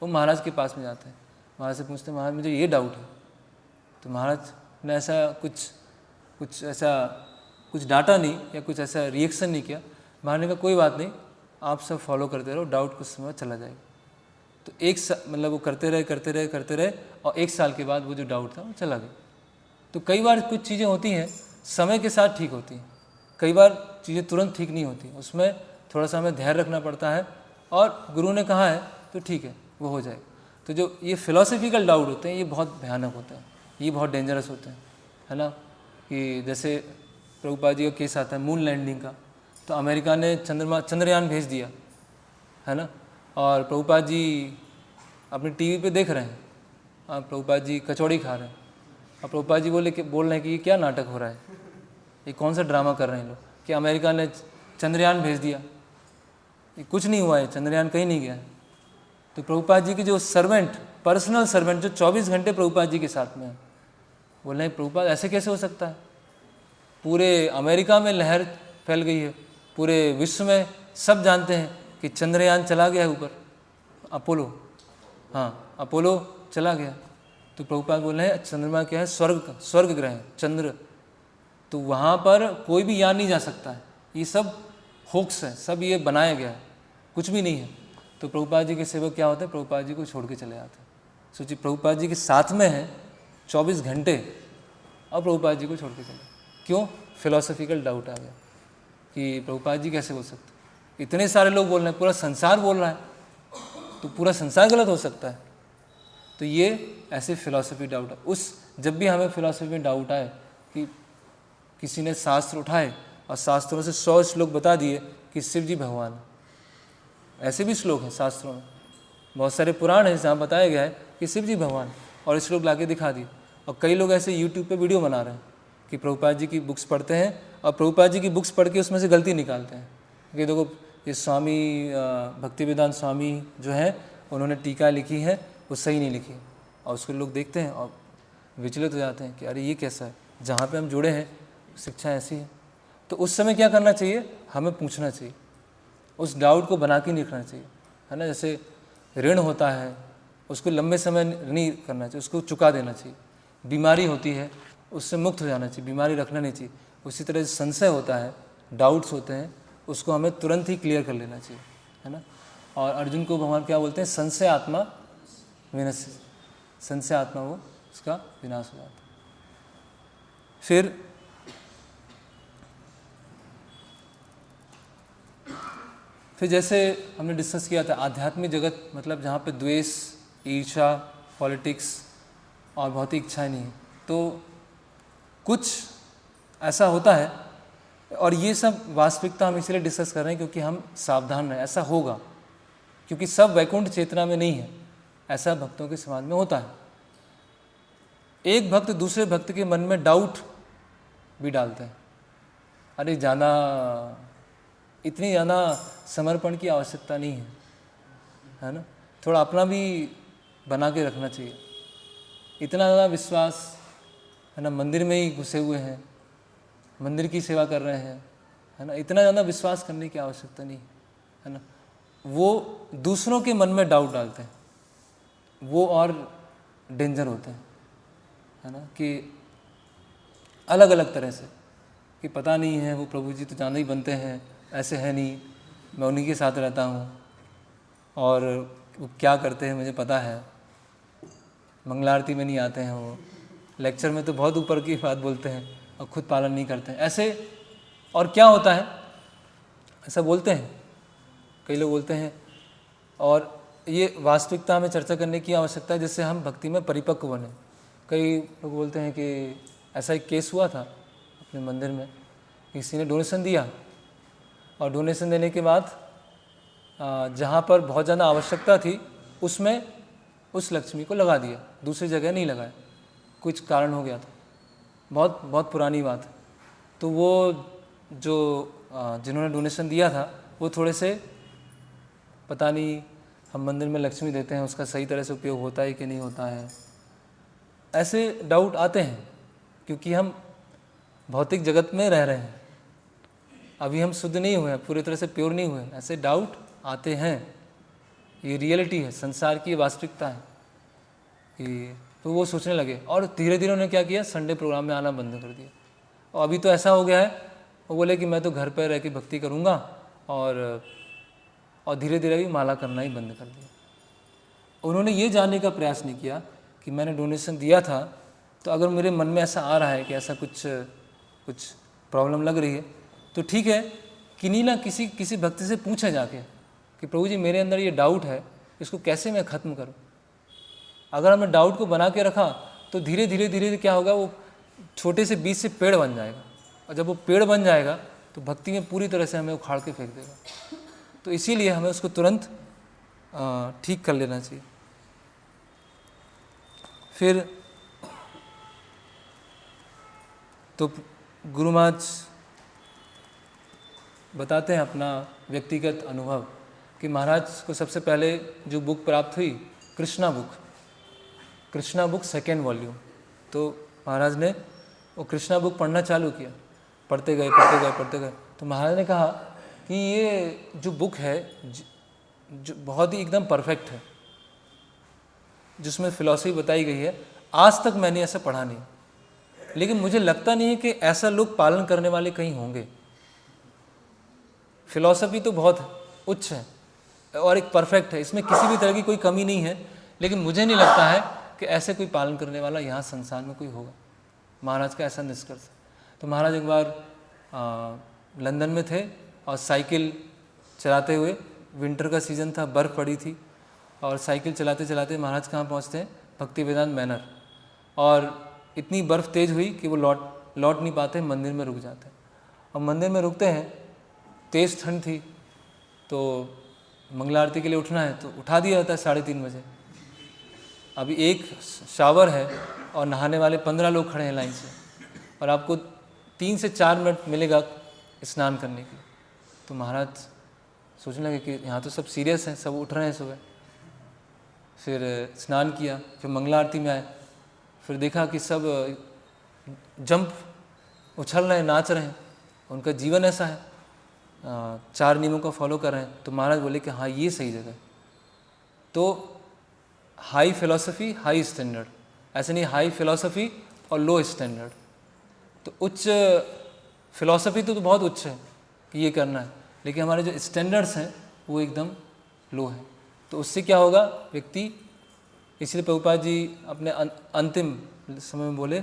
वो महाराज के पास में जाते हैं, महाराज से पूछते हैं महाराज मुझे ये डाउट है। तो महाराज ने ऐसा कुछ डांटा नहीं या कुछ ऐसा रिएक्शन नहीं किया। महाराज ने कहा कोई बात नहीं, आप सब फॉलो करते रहो, डाउट कुछ समय चला जाएगा। तो मतलब वो करते रहे और 1 साल के बाद वो जो डाउट था वो चला गया। तो कई बार कुछ चीज़ें होती हैं समय के साथ ठीक होती हैं, कई बार चीज़ें तुरंत ठीक नहीं होती, उसमें थोड़ा सा हमें धैर्य रखना पड़ता है और गुरु ने कहा है तो ठीक है वो हो जाएगा। तो जो ये फिलोसफिकल डाउट होते हैं ये बहुत भयानक होते हैं, ये बहुत डेंजरस होते हैं, है ना। कि जैसे प्रभुपाद जी का केस आता है मून लैंडिंग का, तो अमेरिका ने चंद्रयान भेज दिया, है ना, और प्रभुपाद जी अपनी टीवी पे देख रहे हैं, प्रभुपाद जी कचौड़ी खा रहे हैं और प्रभुपाद जी बोल रहे हैं कि ये क्या नाटक हो रहा है, ये कौन सा ड्रामा कर रहे हैं लोग कि अमेरिका ने चंद्रयान भेज दिया, ये कुछ नहीं हुआ है, चंद्रयान कहीं नहीं गया है। तो प्रभुपाद जी के जो पर्सनल सर्वेंट जो 24 घंटे प्रभुपाद जी के साथ में है, बोल रहे हैं प्रभुपाद ऐसे कैसे हो सकता है, पूरे अमेरिका में लहर फैल गई है, पूरे विश्व में सब जानते हैं कि चंद्रयान चला गया है ऊपर, अपोलो चला गया। तो प्रभुपाद बोल रहे हैं चंद्रमा क्या है, स्वर्ग ग्रह है चंद्र, तो वहाँ पर कोई भी यान नहीं जा सकता है, ये सब होक्स है, सब ये बनाया गया है, कुछ भी नहीं है। तो प्रभुपाद जी के सेवक क्या होते हैं, प्रभुपाद जी को छोड़ के चले जाते हैं। सोचिए प्रभुपाद जी के साथ में है 24 घंटे और प्रभुपाद जी को छोड़ के चले, क्यों? फिलोसफिकल डाउट आ गया कि प्रभुपाद जी कैसे बोल सकते, इतने सारे लोग बोल रहे हैं, पूरा संसार बोल रहा है, तो पूरा संसार गलत हो सकता है। तो ये ऐसे फिलॉसफी डाउट है। जब भी हमें फिलॉसफी में डाउट आए कि किसी ने शास्त्र उठाए और शास्त्रों से 100 श्लोक बता दिए कि शिव जी भगवान है, ऐसे भी श्लोक हैं शास्त्रों में, बहुत सारे पुराण हैं जहाँ बताया गया है कि शिव जी भगवान, और श्लोक ला के दिखा दिए। और कई लोग ऐसे यूट्यूब पे वीडियो बना रहे हैं कि प्रभुपाद जी की बुक्स पढ़ते हैं और प्रभुपाद जी की बुक्स पढ़ के उसमें से गलती निकालते हैं कि देखो ये स्वामी भक्तिवेदांत स्वामी जो है उन्होंने टीका लिखी है वो सही नहीं लिखी, और उसको लोग देखते हैं और विचलित हो जाते हैं कि अरे ये कैसा है, जहाँ पे हम जुड़े हैं शिक्षा ऐसी है। तो उस समय क्या करना चाहिए, हमें पूछना चाहिए, उस डाउट को बना के नहीं रखना चाहिए, है ना। जैसे ऋण होता है उसको लंबे समय नहीं करना चाहिए, उसको चुका देना चाहिए। बीमारी होती है उससे मुक्त हो जाना चाहिए, बीमारी रखना नहीं चाहिए। उसी तरह संशय होता है, डाउट्स होते हैं, उसको हमें तुरंत ही क्लियर कर लेना चाहिए, है ना। और अर्जुन को भगवान क्या बोलते हैं, संशय आत्मा विनश्य, संशय आत्मा वो उसका विनाश हो जाता है। फिर जैसे हमने डिस्कस किया था आध्यात्मिक जगत, मतलब जहाँ पे द्वेष, ईर्ष्या, पॉलिटिक्स और भौतिक इच्छाएं नहीं है, तो कुछ ऐसा होता है। और ये सब वास्तविकता हम इसलिए डिस्कस कर रहे हैं क्योंकि हम सावधान रहें, ऐसा होगा, क्योंकि सब वैकुंठ चेतना में नहीं है, ऐसा भक्तों के समाज में होता है। एक भक्त दूसरे भक्त के मन में डाउट भी डालते हैं, अरे इतनी ज़्यादा समर्पण की आवश्यकता नहीं है ना, थोड़ा अपना भी बना के रखना चाहिए। इतना ज़्यादा विश्वास है ना, मंदिर में ही घुसे हुए हैं, मंदिर की सेवा कर रहे हैं, है ना, इतना ज़्यादा विश्वास करने की आवश्यकता नहीं है ना। वो दूसरों के मन में डाउट डालते हैं, वो और डेंजर होते हैं, है ना, कि अलग अलग तरह से कि पता नहीं है वो प्रभु जी तो जाना ही बनते हैं, ऐसे है नहीं, मैं उन्हीं के साथ रहता हूँ और वो क्या करते हैं मुझे पता है, मंगला आरती में नहीं आते हैं, वो लेक्चर में तो बहुत ऊपर की बात बोलते हैं और खुद पालन नहीं करते हैं, ऐसे। और क्या होता है, ऐसा बोलते हैं, कई लोग बोलते हैं। और ये वास्तविकता में चर्चा करने की आवश्यकता है जिससे हम भक्ति में परिपक्व बने। कई लोग बोलते हैं कि ऐसा एक केस हुआ था अपने मंदिर में, किसी ने डोनेशन दिया और डोनेशन देने के बाद जहाँ पर बहुत ज़्यादा आवश्यकता थी उसमें उस लक्ष्मी को लगा दिया, दूसरी जगह नहीं लगाया, कुछ कारण हो गया था, बहुत बहुत पुरानी बात है। तो वो जो जिन्होंने डोनेशन दिया था वो थोड़े से पता नहीं, हम मंदिर में लक्ष्मी देते हैं उसका सही तरह से उपयोग होता है कि नहीं होता है, ऐसे डाउट आते हैं क्योंकि हम भौतिक जगत में रह रहे हैं, अभी हम शुद्ध नहीं हुए, पूरी तरह से प्योर नहीं हुए, ऐसे डाउट आते हैं। ये रियलिटी है, संसार की वास्तविकता है ये। तो वो सोचने लगे और धीरे धीरे उन्होंने क्या किया, संडे प्रोग्राम में आना बंद कर दिया। और अभी तो ऐसा हो गया है, वो बोले कि मैं तो घर पर रह के भक्ति करूँगा, और धीरे धीरे भी माला करना ही बंद कर दिया। उन्होंने ये जानने का प्रयास नहीं किया कि मैंने डोनेशन दिया था, तो अगर मेरे मन में ऐसा आ रहा है कि ऐसा कुछ प्रॉब्लम लग रही है, तो ठीक है, किन्हीं ना किसी भक्त से पूछे जाके कि प्रभु जी मेरे अंदर ये डाउट है, इसको कैसे मैं ख़त्म करूं। अगर हमने डाउट को बना के रखा तो धीरे धीरे क्या होगा, वो छोटे से बीज से पेड़ बन जाएगा, और जब वो पेड़ बन जाएगा तो भक्ति में पूरी तरह से हमें उखाड़ के फेंक देगा। तो इसीलिए हमें उसको तुरंत ठीक कर लेना चाहिए। फिर तो गुरु महाराज बताते हैं अपना व्यक्तिगत अनुभव कि महाराज को सबसे पहले जो बुक प्राप्त हुई, कृष्णा बुक 2nd वॉल्यूम। तो महाराज ने वो कृष्णा बुक पढ़ना चालू किया, पढ़ते गए। तो महाराज ने कहा कि ये जो बुक है जो बहुत ही एकदम परफेक्ट है, जिसमें फिलॉसफी बताई गई है, आज तक मैंने ऐसा पढ़ा नहीं, लेकिन मुझे लगता नहीं है कि ऐसा लोग पालन करने वाले कहीं होंगे। फिलॉसफी तो बहुत उच्च है और एक परफेक्ट है, इसमें किसी भी तरह की कोई कमी नहीं है, लेकिन मुझे नहीं लगता है कि ऐसे कोई पालन करने वाला यहाँ संसार में कोई होगा। महाराज का ऐसा निष्कर्ष। तो महाराज एक बार लंदन में थे और साइकिल चलाते हुए, विंटर का सीज़न था, बर्फ़ पड़ी थी, और साइकिल चलाते चलाते महाराज कहाँ पहुँचते हैं, भक्ति वेदांत मैनर, और इतनी बर्फ़ तेज़ हुई कि वो लौट नहीं पाते, मंदिर में रुक जाते हैं। और मंदिर में रुकते हैं, तेज़ ठंड थी, तो मंगला आरती के लिए उठना है, तो उठा दिया जाता है 3:30 बजे। अभी एक शावर है और नहाने वाले 15 लोग खड़े हैं लाइन से, और आपको 3 से 4 मिनट मिलेगा स्नान करने के लिए। तो महाराज सोचने लगे कि यहाँ तो सब सीरियस हैं, सब उठ रहे हैं सुबह। फिर स्नान किया, फिर मंगला आरती में आए, फिर देखा कि सब जंप उछल रहे हैं, नाच रहे हैं, उनका जीवन ऐसा है, 4 नियमों को फॉलो कर रहे हैं। तो महाराज बोले कि हाँ ये सही जगह है। तो हाई फिलॉसफी हाई स्टैंडर्ड, ऐसे नहीं हाई फिलॉसफी और लो स्टैंडर्ड। तो उच्च फिलॉसफी तो बहुत उच्च है कि ये करना है, लेकिन हमारे जो स्टैंडर्ड्स हैं वो एकदम लो है। तो उससे क्या होगा, व्यक्ति, इसलिए प्रभुपाद जी अपने अंतिम समय में बोले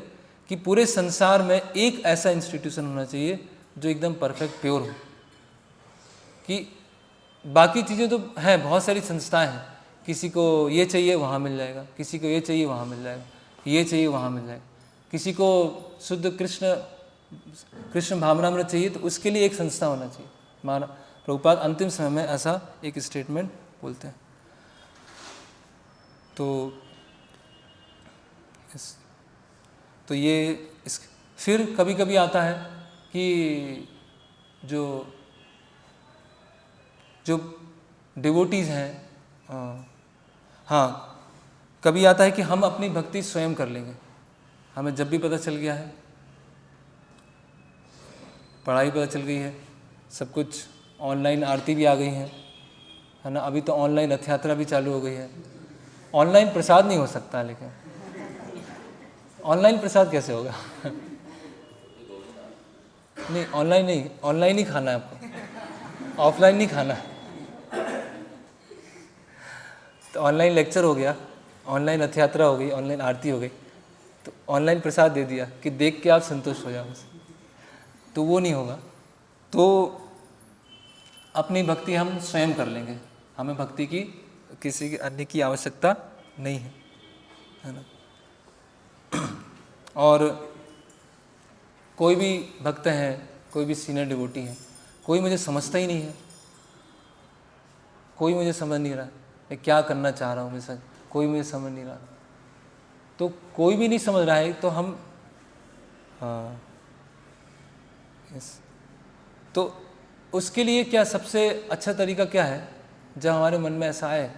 कि पूरे संसार में एक ऐसा इंस्टीट्यूशन होना चाहिए जो एकदम परफेक्ट प्योर हो। कि बाकी चीज़ें तो हैं, बहुत सारी संस्थाएं हैं, किसी को ये चाहिए वहाँ मिल जाएगा, किसी को ये चाहिए वहाँ मिल जाएगा, ये चाहिए वहाँ मिल जाएगा, किसी को शुद्ध कृष्ण भावनामृत चाहिए तो उसके लिए एक संस्था होना चाहिए। हमारा प्रभुपाद अंतिम समय में ऐसा एक स्टेटमेंट बोलते हैं। तो ये फिर कभी कभी आता है कि जो डिवोटीज़ हैं, हाँ, कभी आता है कि हम अपनी भक्ति स्वयं कर लेंगे। हमें जब भी पता चल गया है, पढ़ाई पता चल गई है, सब कुछ, ऑनलाइन आरती भी आ गई है ना, अभी तो ऑनलाइन रथ यात्रा भी चालू हो गई है। ऑनलाइन प्रसाद नहीं हो सकता, लेकिन ऑनलाइन प्रसाद कैसे होगा? नहीं, ऑनलाइन नहीं, ऑनलाइन ही खाना है आपको, ऑफलाइन नहीं खाना है। तो ऑनलाइन लेक्चर हो गया, ऑनलाइन रथ यात्रा हो गई, ऑनलाइन आरती हो गई, तो ऑनलाइन प्रसाद दे दिया कि देख के आप संतुष्ट हो जाओ बस, तो वो नहीं होगा। तो अपनी भक्ति हम स्वयं कर लेंगे, हमें भक्ति की किसी के अन्य की आवश्यकता नहीं है ना। और कोई भी भक्त है, कोई भी सीनियर डिवोटी है, कोई मुझे समझता ही नहीं है, कोई मुझे समझ नहीं रहा मैं क्या करना चाह रहा हूँ, मेरे साथ कोई मुझे समझ नहीं रहा, तो कोई भी नहीं समझ रहा है, तो हम तो उसके लिए क्या सबसे अच्छा तरीका क्या है, जब हमारे मन में ऐसा आए,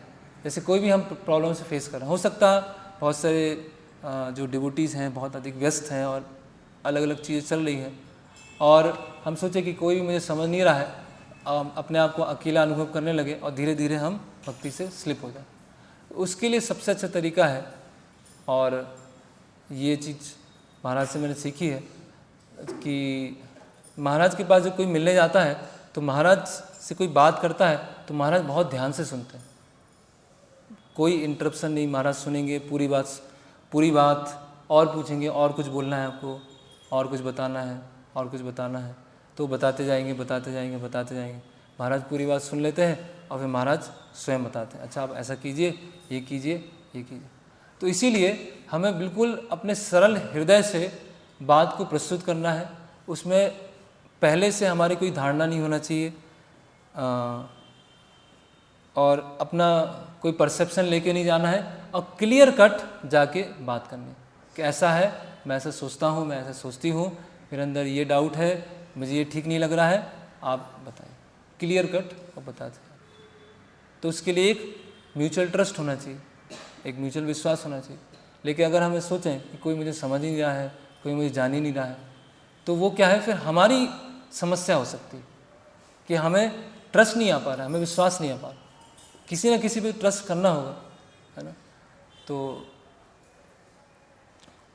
जैसे कोई भी हम प्रॉब्लम से फेस कर रहे हैं, हो सकता है बहुत सारे जो डिवोटीज़ हैं बहुत अधिक व्यस्त हैं और अलग अलग चीज़ें चल रही हैं और हम सोचे कि कोई भी मुझे समझ नहीं रहा है, अपने आप को अकेला अनुभव करने लगे और धीरे धीरे हम भक्ति से स्लिप हो जाए। उसके लिए सबसे अच्छा तरीका है, और ये चीज़ महाराज से मैंने सीखी है कि महाराज के पास जब कोई मिलने जाता है तो महाराज से कोई बात करता है तो महाराज बहुत ध्यान से सुनते हैं, कोई इंटरप्शन नहीं, महाराज सुनेंगे पूरी बात और पूछेंगे और कुछ बोलना है आपको, और कुछ बताना है, और कुछ बताना है, तो बताते जाएंगे। महाराज पूरी बात सुन लेते हैं और फिर महाराज स्वयं बताते हैं, अच्छा आप ऐसा कीजिए, ये कीजिए। तो इसीलिए हमें बिल्कुल अपने सरल हृदय से बात को प्रस्तुत करना है, उसमें पहले से हमारी कोई धारणा नहीं होना चाहिए और अपना कोई परसेप्शन लेके नहीं जाना है, और क्लियर कट जाके बात करनी है कि ऐसा है, मैं ऐसा सोचता हूँ, मैं ऐसा सोचती हूँ, मेरे अंदर ये डाउट है, मुझे ये ठीक नहीं लग रहा है, आप बताएं, क्लियर कट और बताते हैं। तो उसके लिए एक म्यूचुअल ट्रस्ट होना चाहिए, एक म्यूचुअल विश्वास होना चाहिए। लेकिन अगर हमें सोचें कि कोई मुझे समझ ही नहीं रहा है, कोई मुझे जान ही नहीं रहा है, तो वो क्या है, फिर हमारी समस्या हो सकती है कि हमें ट्रस्ट नहीं आ पा रहा है, हमें विश्वास नहीं आ पा रहा, किसी न किसी पे ट्रस्ट करना होगा, है ना। तो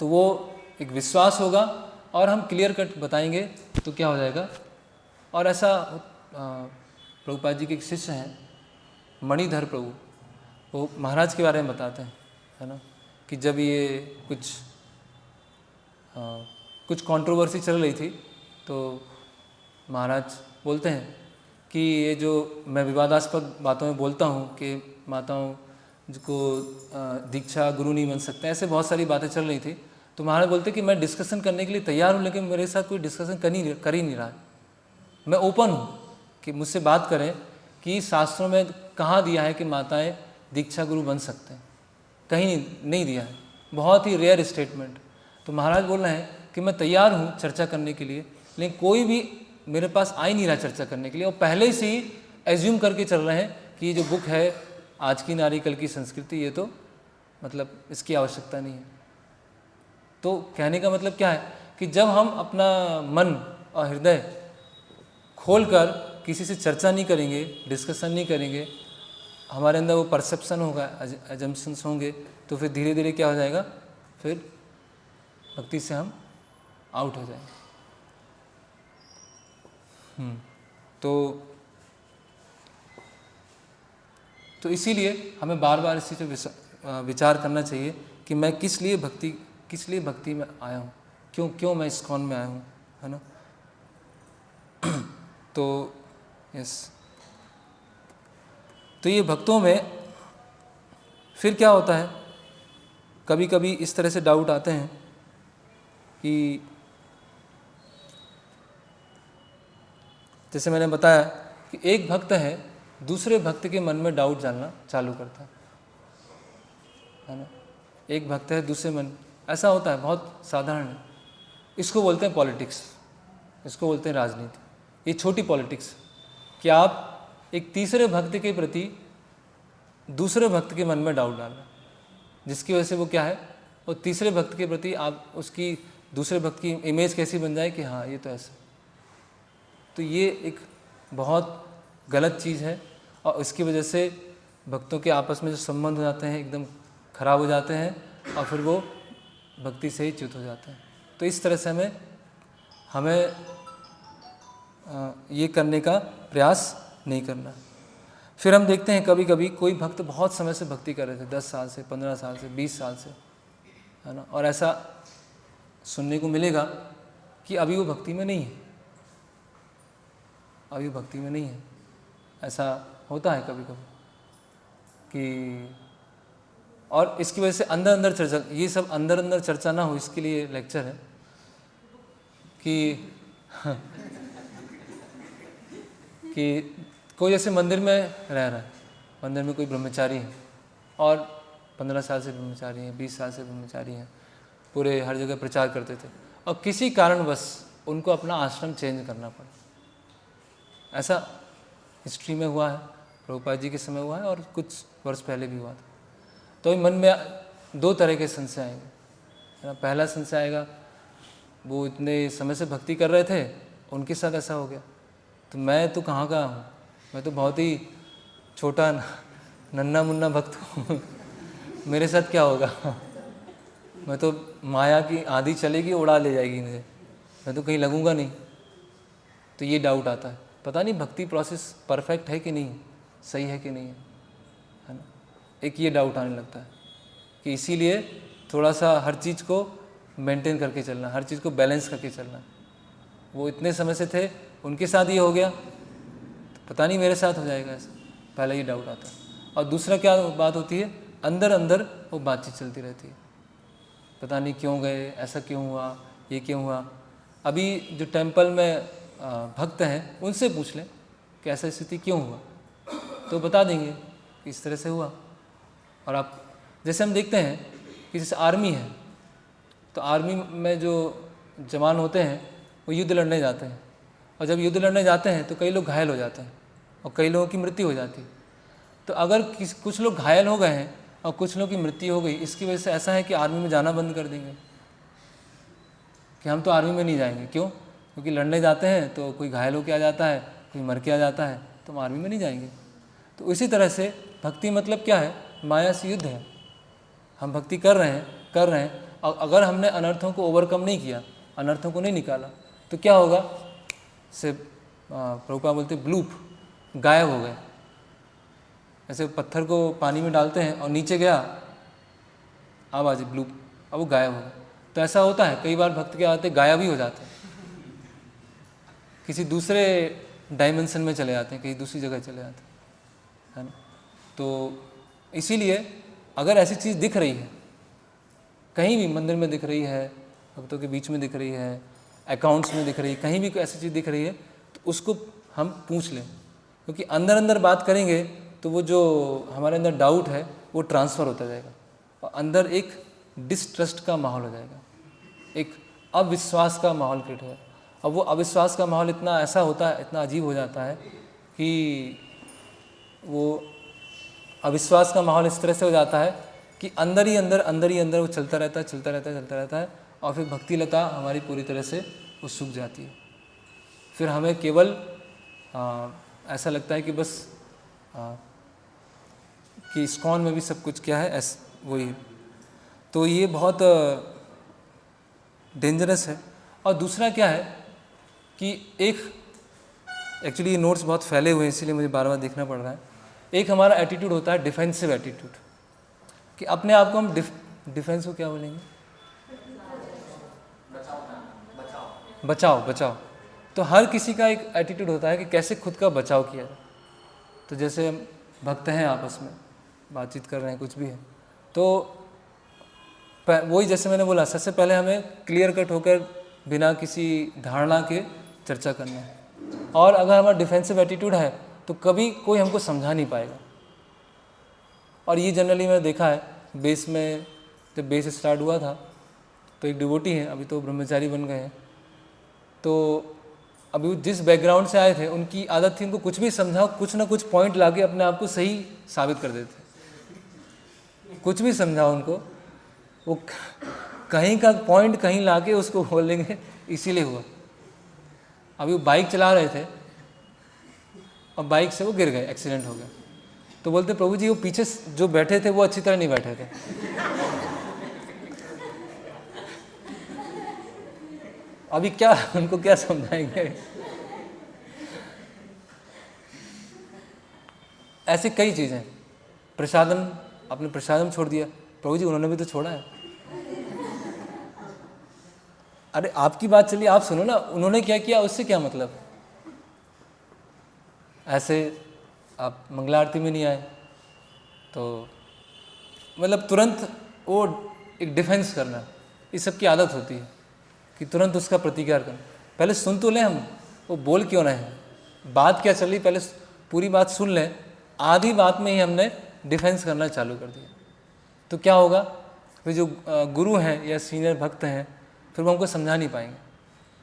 वो एक विश्वास होगा और हम क्लियर कट बताएंगे तो क्या हो जाएगा। और ऐसा प्रभुपाद जी के एक शिष्य हैं मणिधर प्रभु, वो महाराज के बारे में बताते हैं, है ना, कि जब ये कुछ कंट्रोवर्सी चल रही थी तो महाराज बोलते हैं कि ये जो मैं विवादास्पद बातों में बोलता हूँ कि माताओं को दीक्षा गुरु नहीं बन सकते, ऐसे बहुत सारी बातें चल रही थी। तो महाराज बोलते कि मैं डिस्कशन करने के लिए तैयार हूँ, लेकिन मेरे साथ कोई डिस्कशन कर ही नहीं रहा है। मैं ओपन हूँ कि मुझसे बात करें कि शास्त्रों में कहाँ दिया है कि माताएं दीक्षा गुरु बन सकते हैं, कहीं नहीं दिया है, बहुत ही रेयर स्टेटमेंट। तो महाराज बोल रहे हैं कि मैं तैयार हूँ चर्चा करने के लिए, लेकिन कोई भी मेरे पास आ ही नहीं रहा चर्चा करने के लिए, और पहले से ही एज्यूम करके चल रहे हैं कि ये जो बुक है आज की नारी कल की संस्कृति, ये तो मतलब इसकी आवश्यकता नहीं है। तो कहने का मतलब क्या है कि जब हम अपना मन और हृदय खोलकर किसी से चर्चा नहीं करेंगे, डिस्कशन नहीं करेंगे, हमारे अंदर वो परसेप्शन होगा, एजम्पशंस होंगे, तो फिर धीरे धीरे क्या हो जाएगा, फिर भक्ति से हम आउट हो जाएंगे। तो इसीलिए हमें बार बार इस चीज़ पर विचार करना चाहिए कि मैं किस लिए भक्ति में आया हूँ, क्यों मैं इस्कॉन में आया हूँ, है ना। तो यस, तो ये भक्तों में फिर क्या होता है, कभी कभी इस तरह से डाउट आते हैं कि जैसे मैंने बताया कि एक भक्त है, दूसरे भक्त के मन में डाउट डालना चालू करता है ना। एक भक्त है, दूसरे मन, ऐसा होता है, बहुत साधारण है। इसको बोलते हैं पॉलिटिक्स, इसको बोलते हैं राजनीति। ये छोटी पॉलिटिक्स कि आप एक तीसरे भक्त के प्रति दूसरे भक्त के मन में डाउट डाल रहे हैं, जिसकी वजह से वो क्या है, वो तीसरे भक्त के प्रति आप उसकी दूसरे भक्त की इमेज कैसी बन जाए कि हाँ ये तो ऐसा। तो ये एक बहुत गलत चीज़ है, और इसकी वजह से भक्तों के आपस में जो संबंध हो जाते हैं एकदम खराब हो जाते हैं, और फिर वो भक्ति से ही च्युत हो जाते हैं। तो इस तरह से हमें ये करने का प्रयास नहीं करना। फिर हम देखते हैं कभी कभी कोई भक्त बहुत समय से भक्ति कर रहे थे, 10 साल से, 15 साल से, 20 साल से, है ना, और ऐसा सुनने को मिलेगा कि अभी वो भक्ति में नहीं है, अभी भक्ति में नहीं है। ऐसा होता है कभी कभी कि, और इसकी वजह से अंदर अंदर चर्चा, ये सब अंदर अंदर चर्चा ना हो, इसके लिए लेक्चर है कि कोई जैसे मंदिर में रह रहा है, मंदिर में कोई ब्रह्मचारी है और 15 साल से ब्रह्मचारी है, 20 साल से ब्रह्मचारी हैं, पूरे हर जगह प्रचार करते थे, और किसी कारणवश उनको अपना आश्रम चेंज करना पड़ा। ऐसा हिस्ट्री में हुआ है, प्रभुपाद जी के समय हुआ है और कुछ वर्ष पहले भी हुआ था। तो मन में 2 तरह के संशय आएंगे, है ना। पहला संशय आएगा वो इतने समय से भक्ति कर रहे थे, उनके साथ ऐसा हो गया, तो मैं तो कहाँ का हूँ, मैं तो बहुत ही छोटा नन्ना मुन्ना भक्त हूँ मेरे साथ क्या होगा मैं तो माया की आंधी चलेगी उड़ा ले जाएगी मुझे, मैं तो कहीं लगूंगा नहीं। तो ये डाउट आता है, पता नहीं भक्ति प्रोसेस परफेक्ट है कि नहीं, सही है कि नहीं है ना। एक ये डाउट आने लगता है कि इसीलिए थोड़ा सा हर चीज़ को मेंटेन करके चलना, हर चीज़ को बैलेंस करके चलना। वो इतने समय से थे, उनके साथ ये हो गया, तो पता नहीं मेरे साथ हो जाएगा ऐसा, पहले ये डाउट आता है। और दूसरा क्या बात होती है, अंदर अंदर वो बातचीत चलती रहती है, पता नहीं क्यों गए, ऐसा क्यों हुआ, ये क्यों हुआ। अभी जो टेम्पल में भक्त हैं उनसे पूछ लें कि ऐसा स्थिति क्यों हुआ, तो बता देंगे कि इस तरह से हुआ। और आप जैसे हम देखते हैं कि जैसे आर्मी है, तो आर्मी में जो जवान होते हैं वो युद्ध लड़ने जाते हैं, और जब युद्ध लड़ने जाते हैं तो कई लोग घायल हो जाते हैं और कई लोगों की मृत्यु हो जाती है। तो अगर कुछ लोग घायल हो गए हैं और कुछ लोगों की मृत्यु हो गई, इसकी वजह से ऐसा है कि आर्मी में जाना बंद कर देंगे कि हम तो आर्मी में नहीं जाएंगे। क्यों? क्योंकि लड़ने जाते हैं तो कोई घायल होकर आ जाता है, कोई मर के आ जाता है, तो हम आर्मी में नहीं जाएंगे। तो इसी तरह से भक्ति मतलब क्या है, माया से युद्ध है। हम भक्ति कर रहे हैं और अगर हमने अनर्थों को ओवरकम नहीं किया, अनर्थों को नहीं निकाला, तो क्या होगा, से प्रभुपाद बोलते ब्लूप, गायब हो गए। ऐसे पत्थर को पानी में डालते हैं और नीचे गया, आवाज़ ब्लूप, अब वो गायब हो गया। तो ऐसा होता है, कई बार भक्त क्या आते गायब ही हो जाते हैं, किसी दूसरे डायमेंशन में चले जाते हैं, कहीं दूसरी जगह चले जाते हैं, है ना। तो इसीलिए अगर ऐसी चीज़ दिख रही है, कहीं भी मंदिर में दिख रही है, भक्तों के बीच में दिख रही है, अकाउंट्स में दिख रही है, कहीं भी कोई ऐसी चीज़ दिख रही है, तो उसको हम पूछ लें, क्योंकि अंदर अंदर बात करेंगे तो वो जो हमारे अंदर डाउट है वो ट्रांसफ़र होता जाएगा और अंदर एक डिसट्रस्ट का माहौल हो जाएगा, एक अविश्वास का माहौल क्रिएट होगा। अब वो अविश्वास का माहौल इतना ऐसा होता है, इतना अजीब हो जाता है कि वो अविश्वास का माहौल इस तरह से हो जाता है कि अंदर ही अंदर वो चलता रहता है और फिर भक्ति लता हमारी पूरी तरह से वो सूख जाती है। फिर हमें केवल ऐसा लगता है कि बस कि इस्कॉन में भी सब कुछ क्या है, वही है। तो ये बहुत डेंजरस है। और दूसरा क्या है कि एक एक्चुअली ये नोट्स बहुत फैले हुए हैं, इसीलिए मुझे बार बार देखना पड़ रहा है। एक हमारा एटीट्यूड होता है डिफेंसिव एटीट्यूड, कि अपने आप को हम डिफेंस को क्या बोलेंगे, बचाओ। तो हर किसी का एक एटीट्यूड होता है कि कैसे खुद का बचाव किया जाए। तो जैसे हम भक्त हैं, आपस में बातचीत कर रहे हैं, कुछ भी है, तो वही जैसे मैंने बोला, सबसे पहले हमें क्लियर कट होकर बिना किसी धारणा के चर्चा करना है। और अगर हमारा डिफेंसिव एटीट्यूड है तो कभी कोई हमको समझा नहीं पाएगा। और ये जनरली मैंने देखा है, बेस में जब बेस स्टार्ट हुआ था तो एक डिवोटी है, अभी तो ब्रह्मचारी बन गए हैं, तो अभी जिस बैकग्राउंड से आए थे उनकी आदत थी, उनको कुछ भी समझाओ, कुछ ना कुछ पॉइंट लाके अपने आप को सही साबित कर देते। कुछ भी समझाओ उनको, वो कहीं का पॉइंट कहीं लाके उसको बोलेंगे, इसीलिए हुआ। अभी वो बाइक चला रहे थे और बाइक से वो गिर गए, एक्सीडेंट हो गया। तो बोलते प्रभु जी वो पीछे जो बैठे थे वो अच्छी तरह नहीं बैठे थे। अभी क्या उनको क्या समझाएंगे। ऐसे कई चीज़ें, प्रसादम, आपने प्रसादम छोड़ दिया, प्रभु जी उन्होंने भी तो छोड़ा है। अरे आपकी बात चलिए, आप सुनो ना, उन्होंने क्या किया उससे क्या मतलब। ऐसे आप मंगला आरती में नहीं आए तो मतलब तुरंत वो एक डिफेंस करना, इस सब की आदत होती है कि तुरंत उसका प्रतिकार करना। पहले सुन तो लें हम, वो बोल क्यों रहे हैं, बात क्या चल रही, पहले पूरी बात सुन लें। आधी बात में ही हमने डिफेंस करना चालू कर दिया तो क्या होगा, फिर जो गुरु हैं या सीनियर भक्त हैं फिर वो हमको समझा नहीं पाएंगे,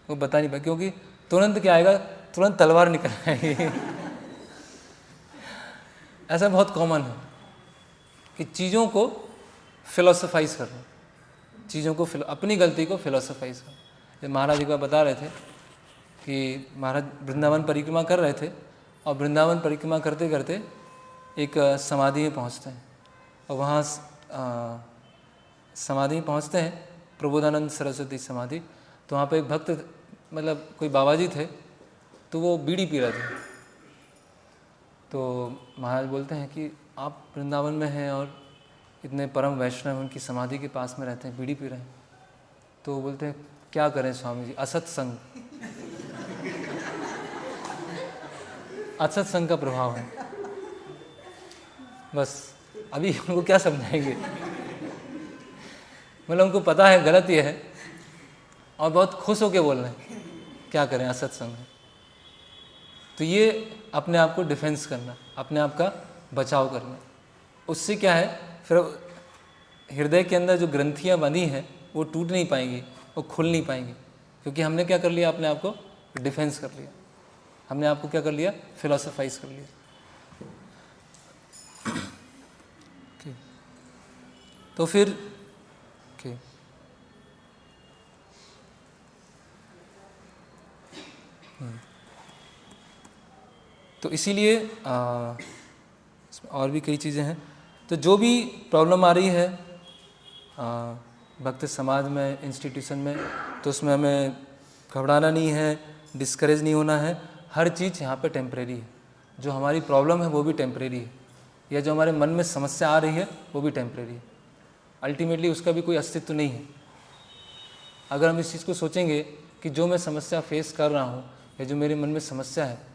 वो बता नहीं पाएंगे, क्योंकि तुरंत क्या आएगा, तुरंत तलवार निकल आएगी। ऐसा बहुत कॉमन है कि चीज़ों को फिलोसफाइज करना, चीज़ों को अपनी गलती को फिलोसफाइज करना। जब महाराज एक बार बता रहे थे कि महाराज वृंदावन परिक्रमा कर रहे थे और वृंदावन परिक्रमा करते करते एक समाधि में पहुंचते हैं और वहाँ समाधि में पहुंचते हैं प्रबोधानंद सरस्वती समाधि। तो वहाँ पे एक भक्त मतलब कोई बाबा जी थे, तो वो बीड़ी पी रहे थे। तो महाराज बोलते हैं कि आप वृंदावन में हैं और इतने परम वैष्णव उनकी समाधि के पास में रहते हैं, बीड़ी पी रहे हैं। तो वो बोलते हैं क्या करें स्वामी जी, असत्संग, असत्संग का प्रभाव है। बस अभी उनको क्या समझाएंगे, मतलब उनको पता है गलत ये है और बहुत खुश होके बोल रहे हैं क्या करें, असत्संग है। तो ये अपने आप को डिफेंस करना, अपने आप का बचाव करना, उससे क्या है फिर हृदय के अंदर जो ग्रंथियाँ बंधी हैं वो टूट नहीं पाएंगी, वो खुल नहीं पाएंगी, क्योंकि हमने क्या कर लिया, अपने आप को डिफेंस कर लिया, हमने आपको क्या कर लिया, फिलोसोफाइज कर लिया। तो फिर तो इसीलिए और भी कई चीज़ें हैं। तो जो भी प्रॉब्लम आ रही है भक्त समाज में, इंस्टीट्यूशन में, तो उसमें हमें घबराना नहीं है, डिस्करेज नहीं होना है। हर चीज़ यहाँ पे टेम्परेरी है। जो हमारी प्रॉब्लम है वो भी टेम्परेरी है, या जो हमारे मन में समस्या आ रही है वो भी टेम्परेरी है। अल्टीमेटली उसका भी कोई अस्तित्व नहीं है। अगर हम इस चीज़ को सोचेंगे कि जो मैं समस्या फेस कर रहा हूँ या जो मेरे मन में समस्या है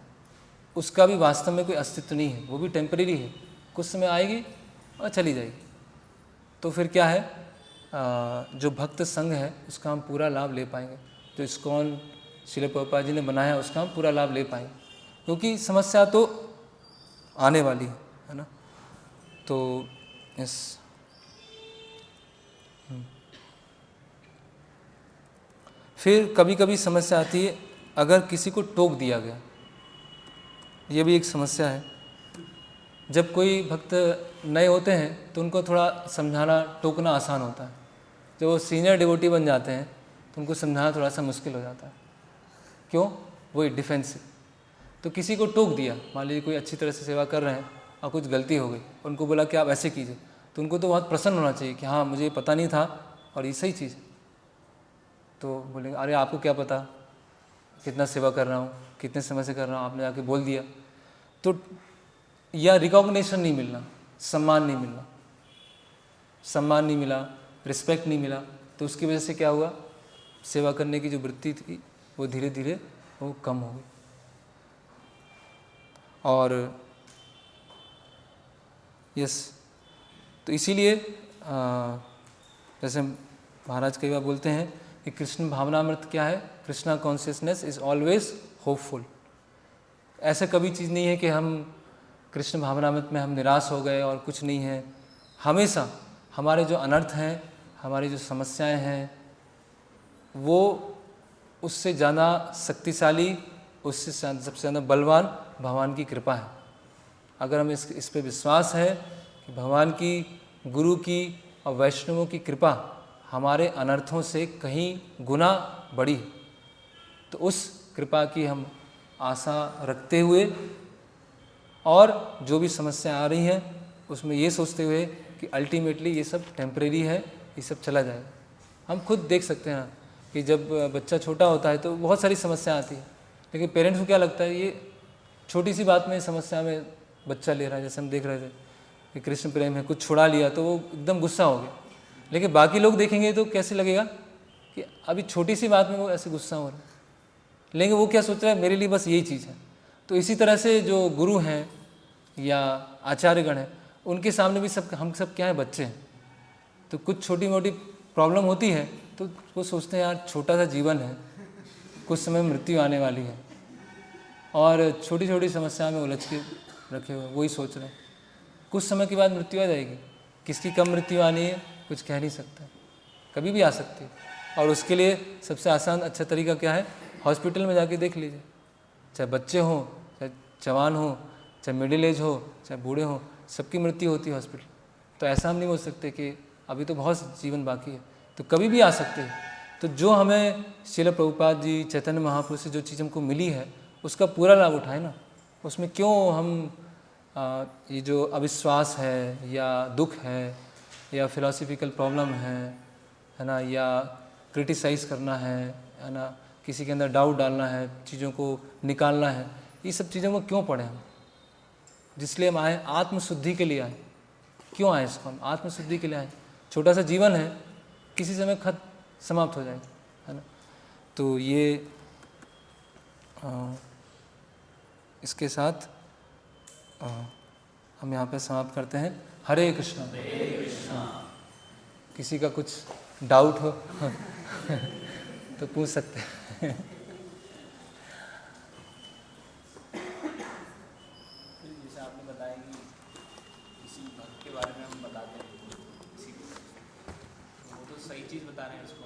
उसका भी वास्तव में कोई अस्तित्व नहीं है, वो भी टेम्परेरी है, कुछ समय आएगी और चली जाएगी। तो फिर क्या है, जो भक्त संघ है उसका हम पूरा लाभ ले पाएंगे, जो इस्कॉन श्रील प्रभुपाद जी ने बनाया है उसका हम पूरा लाभ ले पाएंगे, क्योंकि समस्या तो आने वाली है ना। तो इस फिर कभी कभी समस्या आती है अगर किसी को टोक दिया गया, ये भी एक समस्या है। जब कोई भक्त नए होते हैं तो उनको थोड़ा समझाना, टोकना आसान होता है। जब वो सीनियर डिवोटी बन जाते हैं तो उनको समझाना थोड़ा सा मुश्किल हो जाता है। क्यों? वो डिफेंसिव। तो किसी को टोक दिया, मान लीजिए कोई अच्छी तरह से सेवा कर रहे हैं और कुछ गलती हो गई, उनको बोला कि आप ऐसे कीजिए, तो उनको तो बहुत प्रसन्न होना चाहिए कि हाँ मुझे पता नहीं था और ये सही चीज़ है। तो बोलेंगे अरे आपको क्या पता, कितना सेवा कर रहा हूँ, कितने समय से कर रहा हूँ, आपने जाके बोल दिया। तो या रिकॉग्निशन नहीं मिलना, सम्मान नहीं मिलना, सम्मान नहीं मिला, रिस्पेक्ट नहीं मिला, तो उसकी वजह से क्या हुआ, सेवा करने की जो वृत्ति थी वो धीरे धीरे वो कम हो गई। और यस, तो इसीलिए जैसे महाराज कई बार बोलते हैं कि कृष्ण भावनामृत क्या है, Krishna consciousness is always hopeful. ऐसा कभी चीज़ नहीं है कि हम कृष्ण भावनामृत में हम निराश हो गए और कुछ नहीं है। हमेशा हमारे जो अनर्थ हैं, हमारी जो समस्याएं हैं, वो उससे ज़्यादा शक्तिशाली, उससे सबसे ज़्यादा बलवान भगवान की कृपा है। अगर हम इस पे विश्वास है कि भगवान की, गुरु की और वैष्णवों की कृपा हमारे अनर्थों से कहीं गुना बड़ी, तो उस कृपा की हम आशा रखते हुए और जो भी समस्या आ रही हैं उसमें ये सोचते हुए कि अल्टीमेटली ये सब टेम्परेरी है, ये सब चला जाएगा। हम खुद देख सकते हैं कि जब बच्चा छोटा होता है तो बहुत सारी समस्या आती है, लेकिन पेरेंट्स को क्या लगता है ये छोटी सी बात में समस्या में बच्चा ले रहा है। जैसे हम देख रहे थे कि कृष्ण प्रेम है, कुछ छुड़ा लिया तो वो एकदम गुस्सा हो गया, लेकिन बाकी लोग देखेंगे तो कैसे लगेगा कि अभी छोटी सी बात में वो ऐसे गुस्सा हो रहा है, लेकिन वो क्या सोच रहा है, मेरे लिए बस यही चीज़ है। तो इसी तरह से जो गुरु हैं या आचार्यगण हैं, उनके सामने भी हम सब क्या है, बच्चे हैं। तो कुछ छोटी मोटी प्रॉब्लम होती है तो वो सोचते हैं यार छोटा सा जीवन है, कुछ समय मृत्यु आने वाली है, और छोटी छोटी समस्या में उलझ के रखे हुए वही सोच रहे हैं। कुछ समय के बाद मृत्यु आ जाएगी, किसकी कब मृत्यु आनी है कुछ कह नहीं सकता, कभी भी आ सकती है। और उसके लिए सबसे आसान अच्छा तरीका क्या है, हॉस्पिटल में जाके देख लीजिए। चाहे बच्चे हों, चाहे जवान हों, चाहे मिडिल एज हो, चाहे बूढ़े हों, सबकी मृत्यु होती है हॉस्पिटल। तो ऐसा हम नहीं बोल सकते कि अभी तो बहुत जीवन बाकी है, तो कभी भी आ सकते हैं। तो जो हमें श्रील प्रभुपाद जी, चैतन्य महाप्रभु से जो चीज़ हमको मिली है उसका पूरा लाभ उठाए ना। उसमें क्यों हम ये जो अविश्वास है या दुख है या फिलॉसफिकल प्रॉब्लम है ना, या क्रिटिसाइज़ करना है ना, किसी के अंदर डाउट डालना है, चीज़ों को निकालना है, ये सब चीज़ों को क्यों पढ़ें हम? जिसलिए हम आए आत्मशुद्धि के लिए आए। क्यों आए इसको हम? आत्मशुद्धि के लिए आए। छोटा सा जीवन है, किसी समय समाप्त हो जाएगा, है ना। तो ये इसके साथ हम यहाँ पे समाप्त करते हैं। हरे कृष्णा। किसी का कुछ डाउट हो तो पूछ सकते हैं। जैसे आपने बताया कि किसी भक्त के बारे में हम बताते हैं, किसी को वो तो सही चीज़ बता रहे हैं उसको,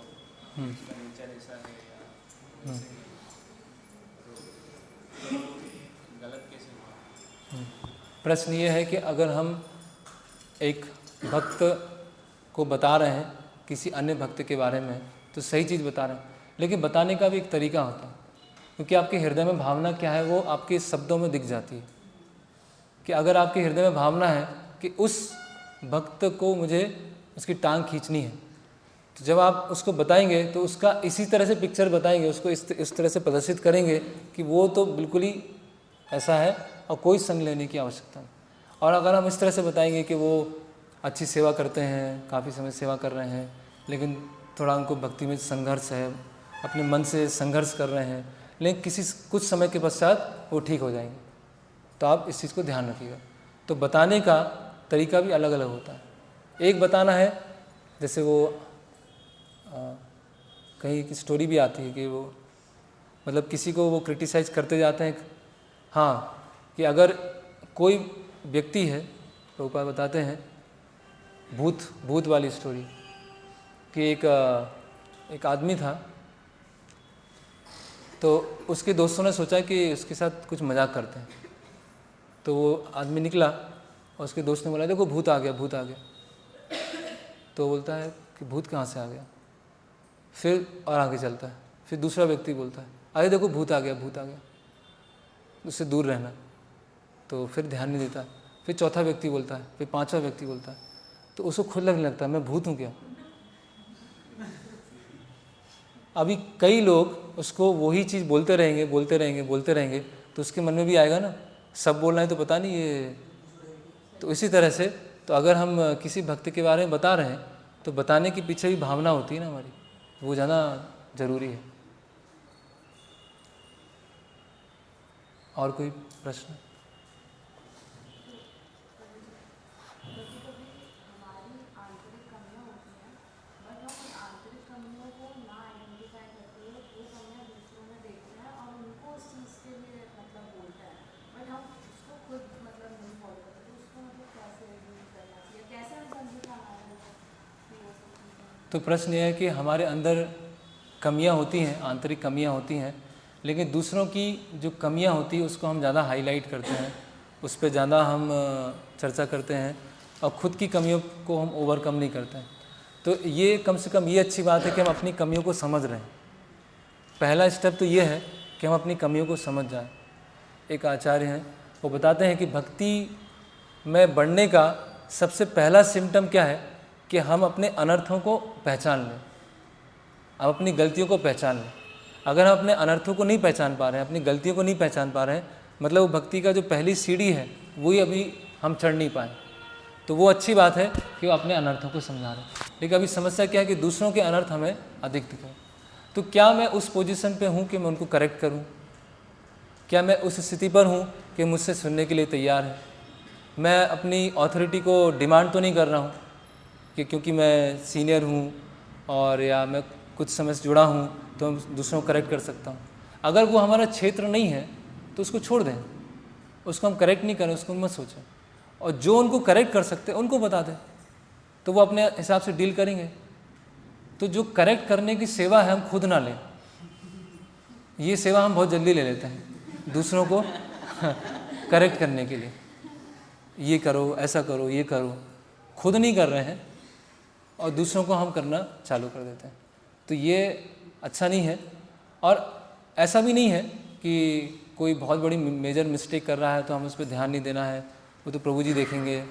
उसका नेचर ऐसा है या ऐसे है, तो गलत कैसे हुआ? प्रश्न ये है कि अगर हम एक भक्त को बता रहे हैं किसी अन्य भक्त के बारे में तो सही चीज़ बता रहे हैं, लेकिन बताने का भी एक तरीका होता है, क्योंकि आपके हृदय में भावना क्या है वो आपके शब्दों में दिख जाती है। कि अगर आपके हृदय में भावना है कि उस भक्त को मुझे उसकी टांग खींचनी है, तो जब आप उसको बताएंगे तो उसका इसी तरह से पिक्चर बताएंगे, उसको इस तरह से प्रदर्शित करेंगे कि वो तो बिल्कुल ही ऐसा है और कोई संग लेने की आवश्यकता नहीं। और अगर हम इस तरह से बताएंगे कि वो अच्छी सेवा करते हैं, काफ़ी समय सेवा कर रहे हैं, लेकिन थोड़ा उनको भक्ति में संघर्ष है, अपने मन से संघर्ष कर रहे हैं, लेकिन कुछ समय के पश्चात वो ठीक हो जाएंगे, तो आप इस चीज़ को ध्यान रखिएगा। तो बताने का तरीका भी अलग अलग होता है। एक बताना है, जैसे वो कहीं की स्टोरी भी आती है कि वो मतलब किसी को वो क्रिटिसाइज करते जाते हैं, हाँ, कि अगर कोई व्यक्ति है, प्रभुपाद बताते हैं भूत वाली स्टोरी कि एक आदमी था, तो उसके दोस्तों ने सोचा कि उसके साथ कुछ मजाक करते हैं। तो वो आदमी निकला और उसके दोस्त ने बोला देखो भूत आ गया, भूत आ गया। तो बोलता है कि भूत कहाँ से आ गया? फिर और आगे चलता है, फिर दूसरा व्यक्ति बोलता है अरे देखो भूत आ गया, भूत आ गया, उससे दूर रहना। तो फिर ध्यान नहीं देता। फिर चौथा व्यक्ति बोलता है, फिर पांचवा व्यक्ति बोलता है, तो उसको खुद लगने लगता है मैं भूत हूँ क्या? अभी कई लोग उसको वही चीज़ बोलते रहेंगे, तो उसके मन में भी आएगा ना, सब बोल रहे हैं तो पता नहीं ये। तो इसी तरह से तो अगर हम किसी भक्त के बारे में बता रहे हैं तो बताने के पीछे भी भावना होती है ना हमारी, वो ज़्यादा ज़रूरी है। और कोई प्रश्न? तो प्रश्न यह है कि हमारे अंदर कमियां होती हैं, आंतरिक कमियां होती हैं, लेकिन दूसरों की जो कमियां होती हैं उसको हम ज़्यादा हाईलाइट करते हैं, उस पर ज़्यादा हम चर्चा करते हैं और ख़ुद की कमियों को हम ओवरकम नहीं करते हैं। तो ये कम से कम ये अच्छी बात है कि हम अपनी कमियों को समझ रहे हैं। पहला स्टेप तो ये है कि हम अपनी कमियों को समझ जाएं। एक आचार्य हैं, वो बताते हैं कि भक्ति में बढ़ने का सबसे पहला सिम्टम क्या है कि हम अपने अनर्थों को पहचान लें, हम अपनी गलतियों को पहचान लें। अगर हम अपने अनर्थों को नहीं पहचान पा रहे हैं, अपनी गलतियों को नहीं पहचान पा रहे हैं, मतलब वो भक्ति का जो पहली सीढ़ी है वही अभी हम चढ़ नहीं पाए। तो वो अच्छी बात है कि वो अपने अनर्थों को समझा रहे हैं। लेकिन अभी समस्या क्या है कि दूसरों के अनर्थ हमें अधिक दिख रहे हैं। तो क्या मैं उस पोजीशन पे हूँ कि मैं उनको करेक्ट करूँ? क्या मैं उस स्थिति पर हूँ कि मुझसे सुनने के लिए तैयार है? मैं अपनी अथॉरिटी को डिमांड तो नहीं कर रहा हूँ कि क्योंकि मैं सीनियर हूँ और या मैं कुछ समय से जुड़ा हूँ तो मैं दूसरों को करेक्ट कर सकता हूँ। अगर वो हमारा क्षेत्र नहीं है तो उसको छोड़ दें, उसको हम करेक्ट नहीं करें, उसको मत सोचें। और जो उनको करेक्ट कर सकते हैं उनको बता दें, तो वो अपने हिसाब से डील करेंगे। तो जो करेक्ट करने की सेवा है हम खुद ना लें। ये सेवा हम बहुत जल्दी ले लेते हैं दूसरों को करेक्ट करने के लिए, ये करो, ऐसा करो, ये करो, खुद नहीं कर रहे हैं और दूसरों को हम करना चालू कर देते हैं। तो ये अच्छा नहीं है। और ऐसा भी नहीं है कि कोई बहुत बड़ी मेजर मिस्टेक कर रहा है तो हमें उस पर ध्यान नहीं देना है, वो तो प्रभु जी देखेंगे,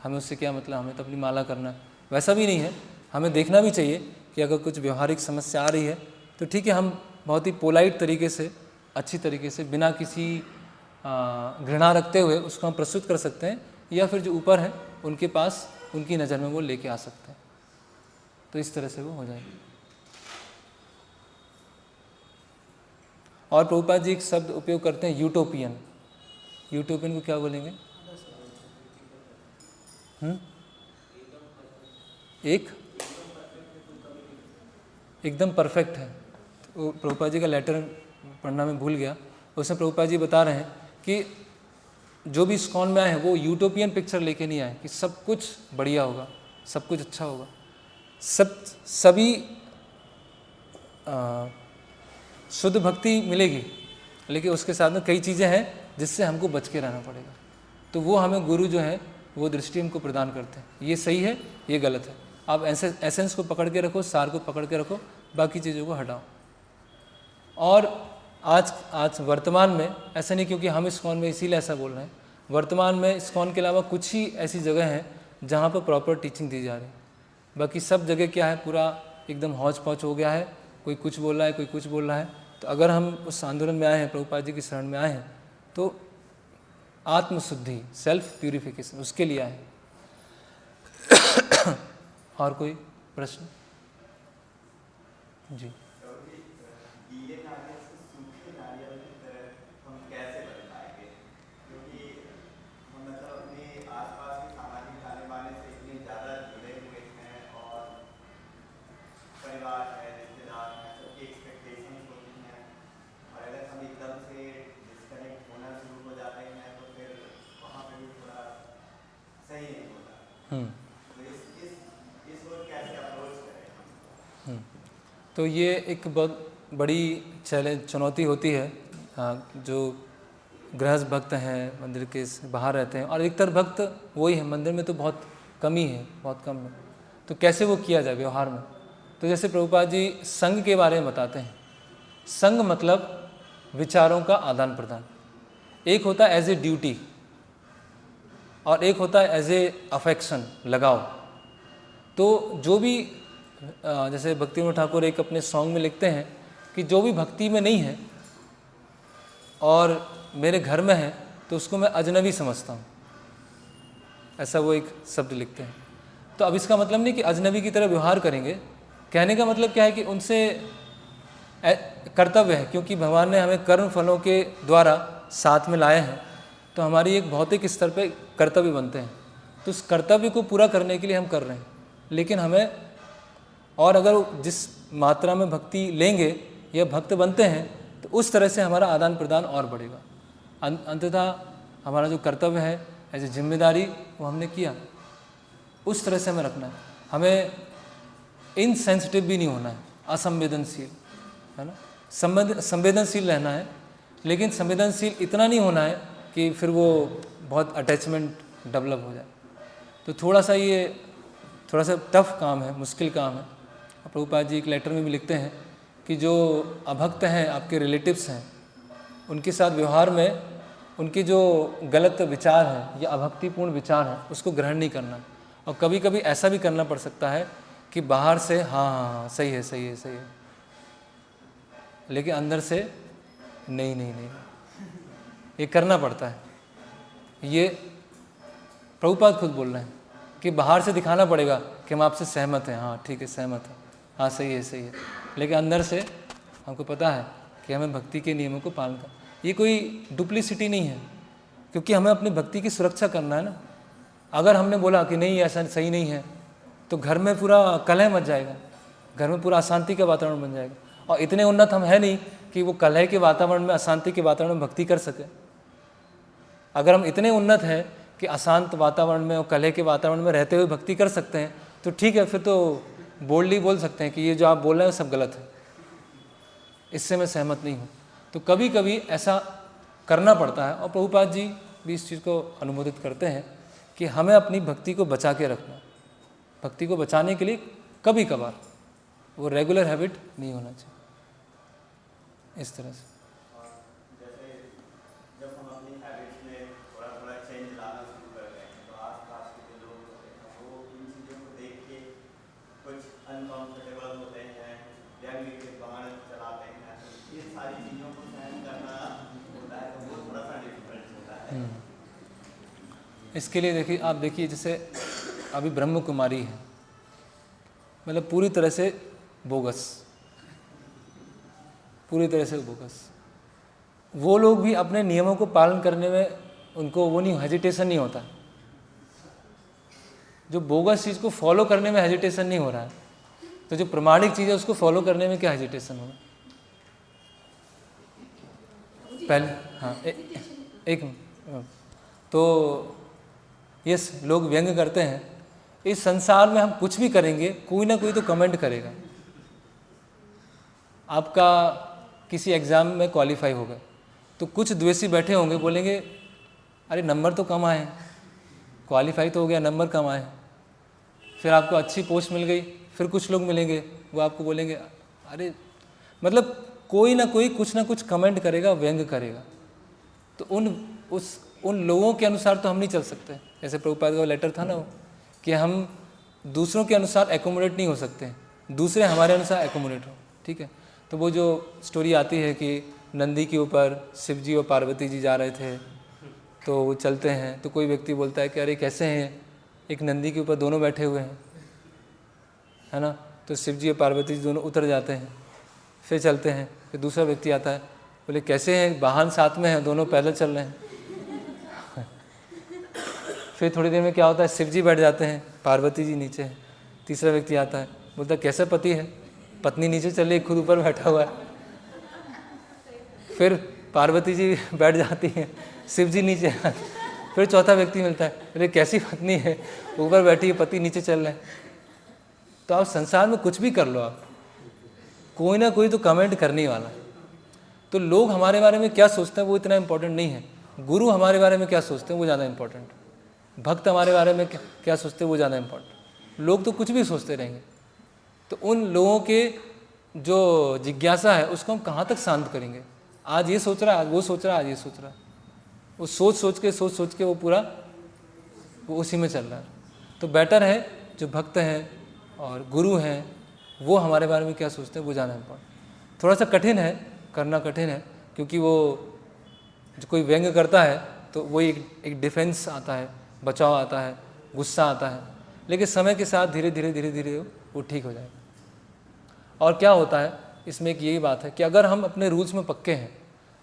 हमें उससे क्या मतलब, हमें तो अपनी माला करना है, वैसा भी नहीं है। हमें देखना भी चाहिए कि अगर कुछ व्यवहारिक समस्या आ रही है तो ठीक है, हम बहुत ही पोलाइट तरीके से, अच्छी तरीके से, बिना किसी घृणा रखते हुए उसको हम प्रस्तुत कर सकते हैं, या फिर जो ऊपर है उनके पास, उनकी नज़र में वो लेके आ सकते हैं, तो इस तरह से वो हो जाएगी। और प्रभुपाद जी एक शब्द उपयोग करते हैं, यूटोपियन। यूटोपियन को क्या बोलेंगे? एकदम परफेक्ट है। तो प्रभुपाद जी का लेटर पढ़ना मैं भूल गया, उसमें प्रभुपाद जी बता रहे हैं कि जो भी इस्कॉन में आए हैं वो यूटोपियन पिक्चर लेके नहीं आए कि सब कुछ बढ़िया होगा, सब कुछ अच्छा होगा, सभी शुद्ध भक्ति मिलेगी, लेकिन उसके साथ में कई चीज़ें हैं जिससे हमको बच के रहना पड़ेगा। तो वो हमें गुरु जो है वो दृष्टि हमको प्रदान करते हैं, ये सही है, ये गलत है। आप एसेंस को पकड़ के रखो, सार को पकड़ के रखो, बाकी चीज़ों को हटाओ। और आज वर्तमान में ऐसा नहीं, क्योंकि हम इस्कॉन में इसीलिए ऐसा बोल रहे हैं, वर्तमान में इस्कॉन के अलावा कुछ ही ऐसी जगह हैं जहाँ पर प्रॉपर टीचिंग दी जा रही है। बाकी सब जगह क्या है, पूरा एकदम हौच पौच हो गया है, कोई कुछ बोल रहा है, कोई कुछ बोल रहा है। तो अगर हम उस आंदोलन में आए हैं, प्रभुपाद जी की शरण में आए हैं, तो आत्मशुद्धि, सेल्फ प्यूरिफिकेशन, उसके लिए आए हैं। और कोई प्रश्न? जी। तो ये एक बहुत बड़ी चुनौती होती है। जो गृहस्थ भक्त हैं, मंदिर के बाहर रहते हैं, और अधिकतर भक्त वही है, मंदिर में तो बहुत कम ही है, बहुत कम है। तो कैसे वो किया जाए व्यवहार में? तो जैसे प्रभुपाद जी संघ के बारे में बताते हैं। संघ मतलब विचारों का आदान प्रदान। एक होता है एज ए ड्यूटी और एक होता है एज ए अफेक्शन, लगाव। तो जो भी जैसे भक्तिविनोद ठाकुर एक अपने सॉन्ग में लिखते हैं कि जो भी भक्ति में नहीं है और मेरे घर में है तो उसको मैं अजनबी समझता हूँ, ऐसा वो एक शब्द लिखते हैं। तो अब इसका मतलब नहीं कि अजनबी की तरह व्यवहार करेंगे, कहने का मतलब क्या है कि उनसे कर्तव्य है, क्योंकि भगवान ने हमें कर्म फलों के द्वारा साथ में लाए हैं, तो हमारी एक भौतिक स्तर पे कर्तव्य बनते हैं। तो उस कर्तव्य को पूरा करने के लिए हम कर रहे हैं, लेकिन हमें, और अगर जिस मात्रा में भक्ति लेंगे या भक्त बनते हैं तो उस तरह से हमारा आदान प्रदान और बढ़ेगा। अंततः हमारा जो कर्तव्य है एज ए जिम्मेदारी, वो हमने किया, उस तरह से हमें रखना है। हमें इनसेंसिटिव भी नहीं होना है, असंवेदनशील, है ना, संवेदनशील रहना है, लेकिन संवेदनशील इतना नहीं होना है कि फिर वो बहुत अटैचमेंट डेवलप हो जाए। तो थोड़ा सा टफ काम है, मुश्किल काम है। प्रभुपाद जी एक लेटर में भी लिखते हैं कि जो अभक्त हैं, आपके रिलेटिव्स हैं, उनके साथ व्यवहार में उनके जो गलत विचार हैं या अभक्तिपूर्ण विचार हैं उसको ग्रहण नहीं करना। और कभी कभी ऐसा भी करना पड़ सकता है कि बाहर से हाँ सही है, सही है, सही है, लेकिन अंदर से नहीं, ये करना पड़ता है। ये प्रभुपाद खुद बोल रहे हैं कि बाहर से दिखाना पड़ेगा कि हम आपसे सहमत हैं, हाँ ठीक है, सहमत है, हाँ सही है, लेकिन अंदर से हमको पता है कि हमें भक्ति के नियमों को पालन करना। ये कोई डुप्लिसिटी नहीं है, क्योंकि हमें अपनी भक्ति की सुरक्षा करना है ना। अगर हमने बोला कि नहीं ऐसा सही नहीं है तो घर में पूरा कलह मच जाएगा, घर में पूरा अशांति का वातावरण बन जाएगा। और इतने उन्नत हम है नहीं कि वो कलह के वातावरण में, अशांति के वातावरण में भक्ति कर सके। अगर हम इतने उन्नत हैं कि अशांत वातावरण में और कलह के वातावरण में रहते हुए भक्ति कर सकते हैं तो ठीक है, फिर तो बोल्डली बोल सकते हैं कि ये जो आप बोल रहे हैं सब गलत है, इससे मैं सहमत नहीं हूँ। तो कभी कभी ऐसा करना पड़ता है, और प्रभुपाद जी भी इस चीज़ को अनुमोदित करते हैं कि हमें अपनी भक्ति को बचा के रखना। भक्ति को बचाने के लिए कभी कभार वो रेगुलर हैबिट नहीं होना चाहिए इस तरह से। जैसे जब हम अपनी हैबिट्स में थोड़ा थोड़ा चेंज लाना शुरू करते हैं तो आसपास के जो लोग होते हैं वो इन चीज़ों को देख के कुछ अनकंफर्टेबल होते हैं, व्यंग्य के बाण चलाते हैं, ये सारी चीज़ों को सहन करना होता है तो वो थोड़ा सा डिफिकल्ट होता है। इसके लिए देखिए, आप देखिए जैसे अभी ब्रह्म कुमारी है, मतलब पूरी तरह से बोगस, पूरी तरह से बोगस। वो लोग भी अपने नियमों को पालन करने में उनको वो नहीं, हेजिटेशन नहीं होता। जो बोगस चीज़ को फॉलो करने में हेजिटेशन नहीं हो रहा है, तो जो प्रमाणिक चीज़ है उसको फॉलो करने में क्या हेजिटेशन होगा? पहले हाँ एक तो यस, लोग व्यंग करते हैं। इस संसार में हम कुछ भी करेंगे, कोई ना कोई तो कमेंट करेगा। आपका किसी एग्ज़ाम में क्वालिफाई हो गए तो कुछ द्वेषी बैठे होंगे, बोलेंगे अरे नंबर तो कम आए, क्वालिफाई तो हो गया, नंबर कम आए। फिर आपको अच्छी पोस्ट मिल गई, फिर कुछ लोग मिलेंगे वो आपको बोलेंगे अरे, मतलब कोई ना कोई कुछ ना कुछ कमेंट करेगा, व्यंग करेगा। तो उन लोगों के अनुसार तो हम नहीं चल सकते। जैसे प्रभुपाद का लेटर था ना वो, कि हम दूसरों के अनुसार एकोमोडेट नहीं हो सकते, दूसरे हमारे अनुसार एकोमोडेट हो, ठीक है। तो वो जो स्टोरी आती है कि नंदी के ऊपर शिव जी और पार्वती जी जा रहे थे, तो वो चलते हैं तो कोई व्यक्ति बोलता है कि अरे कैसे हैं, एक नंदी के ऊपर दोनों बैठे हुए हैं, है ना। तो शिव जी और पार्वती जी दोनों उतर जाते हैं, फिर चलते हैं। फिर दूसरा व्यक्ति आता है, बोले कैसे हैं, वाहन साथ में हैं, दोनों पैदल चल रहे हैं। फिर थोड़ी देर में क्या होता है, शिव जी बैठ जाते हैं, पार्वती जी नीचे हैं। तीसरा व्यक्ति आता है, बोलता है कैसा पति है, पत्नी नीचे चल रही, खुद ऊपर बैठा हुआ है। फिर पार्वती जी बैठ जाती हैं, शिव जी नीचे आते। फिर चौथा व्यक्ति मिलता है, बोले कैसी पत्नी है, ऊपर बैठी है, पति नीचे चल रहे हैं। तो आप संसार में कुछ भी कर लो, आप कोई ना कोई तो कमेंट करने वाला। तो लोग हमारे बारे में क्या सोचते हैं वो इतना इम्पोर्टेंट नहीं है, गुरु हमारे बारे में क्या सोचते हैं वो ज़्यादा इम्पोर्टेंट है, भक्त हमारे बारे में क्या सोचते हैं वो ज़्यादा इम्पोर्टेंट। लोग तो कुछ भी सोचते रहेंगे। तो उन लोगों के जो जिज्ञासा है उसको हम कहाँ तक शांत करेंगे? आज ये सोच रहा है, आज वो सोच रहा है, आज ये सोच रहा है, वो सोच सोच के वो पूरा वो उसी में चल रहा है। तो बेटर है जो भक्त हैं और गुरु हैं वो हमारे बारे में क्या सोचते हैं वो जानना इम्पोर्टेंट। थोड़ा सा कठिन है, करना कठिन है, क्योंकि वो जो कोई व्यंग करता है तो वो एक डिफेंस आता है, बचाव आता है, गुस्सा आता है, लेकिन समय के साथ धीरे धीरे वो ठीक हो जाएगा। और क्या होता है इसमें एक यही बात है कि अगर हम अपने रूल्स में पक्के हैं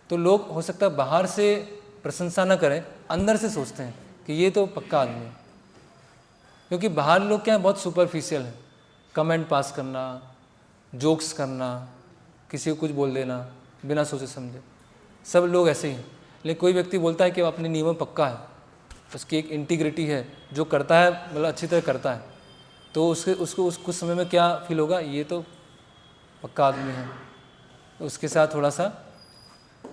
तो लोग हो सकता है बाहर से प्रशंसा न करें, अंदर से सोचते हैं कि ये तो पक्का आदमी है। क्योंकि बाहर लोग क्या है, बहुत सुपरफिशियल है, कमेंट पास करना, जोक्स करना, किसी को कुछ बोल देना बिना सोचे समझे, सब लोग ऐसे ही हैं। लेकिन कोई व्यक्ति बोलता है कि वो अपने नियमों में पक्का है, उसकी एक इंटीग्रिटी है, जो करता है मतलब अच्छी तरह करता है, तो उसको कुछ समय में क्या फील होगा, ये तो पक्का आदमी है, तो उसके साथ थोड़ा सा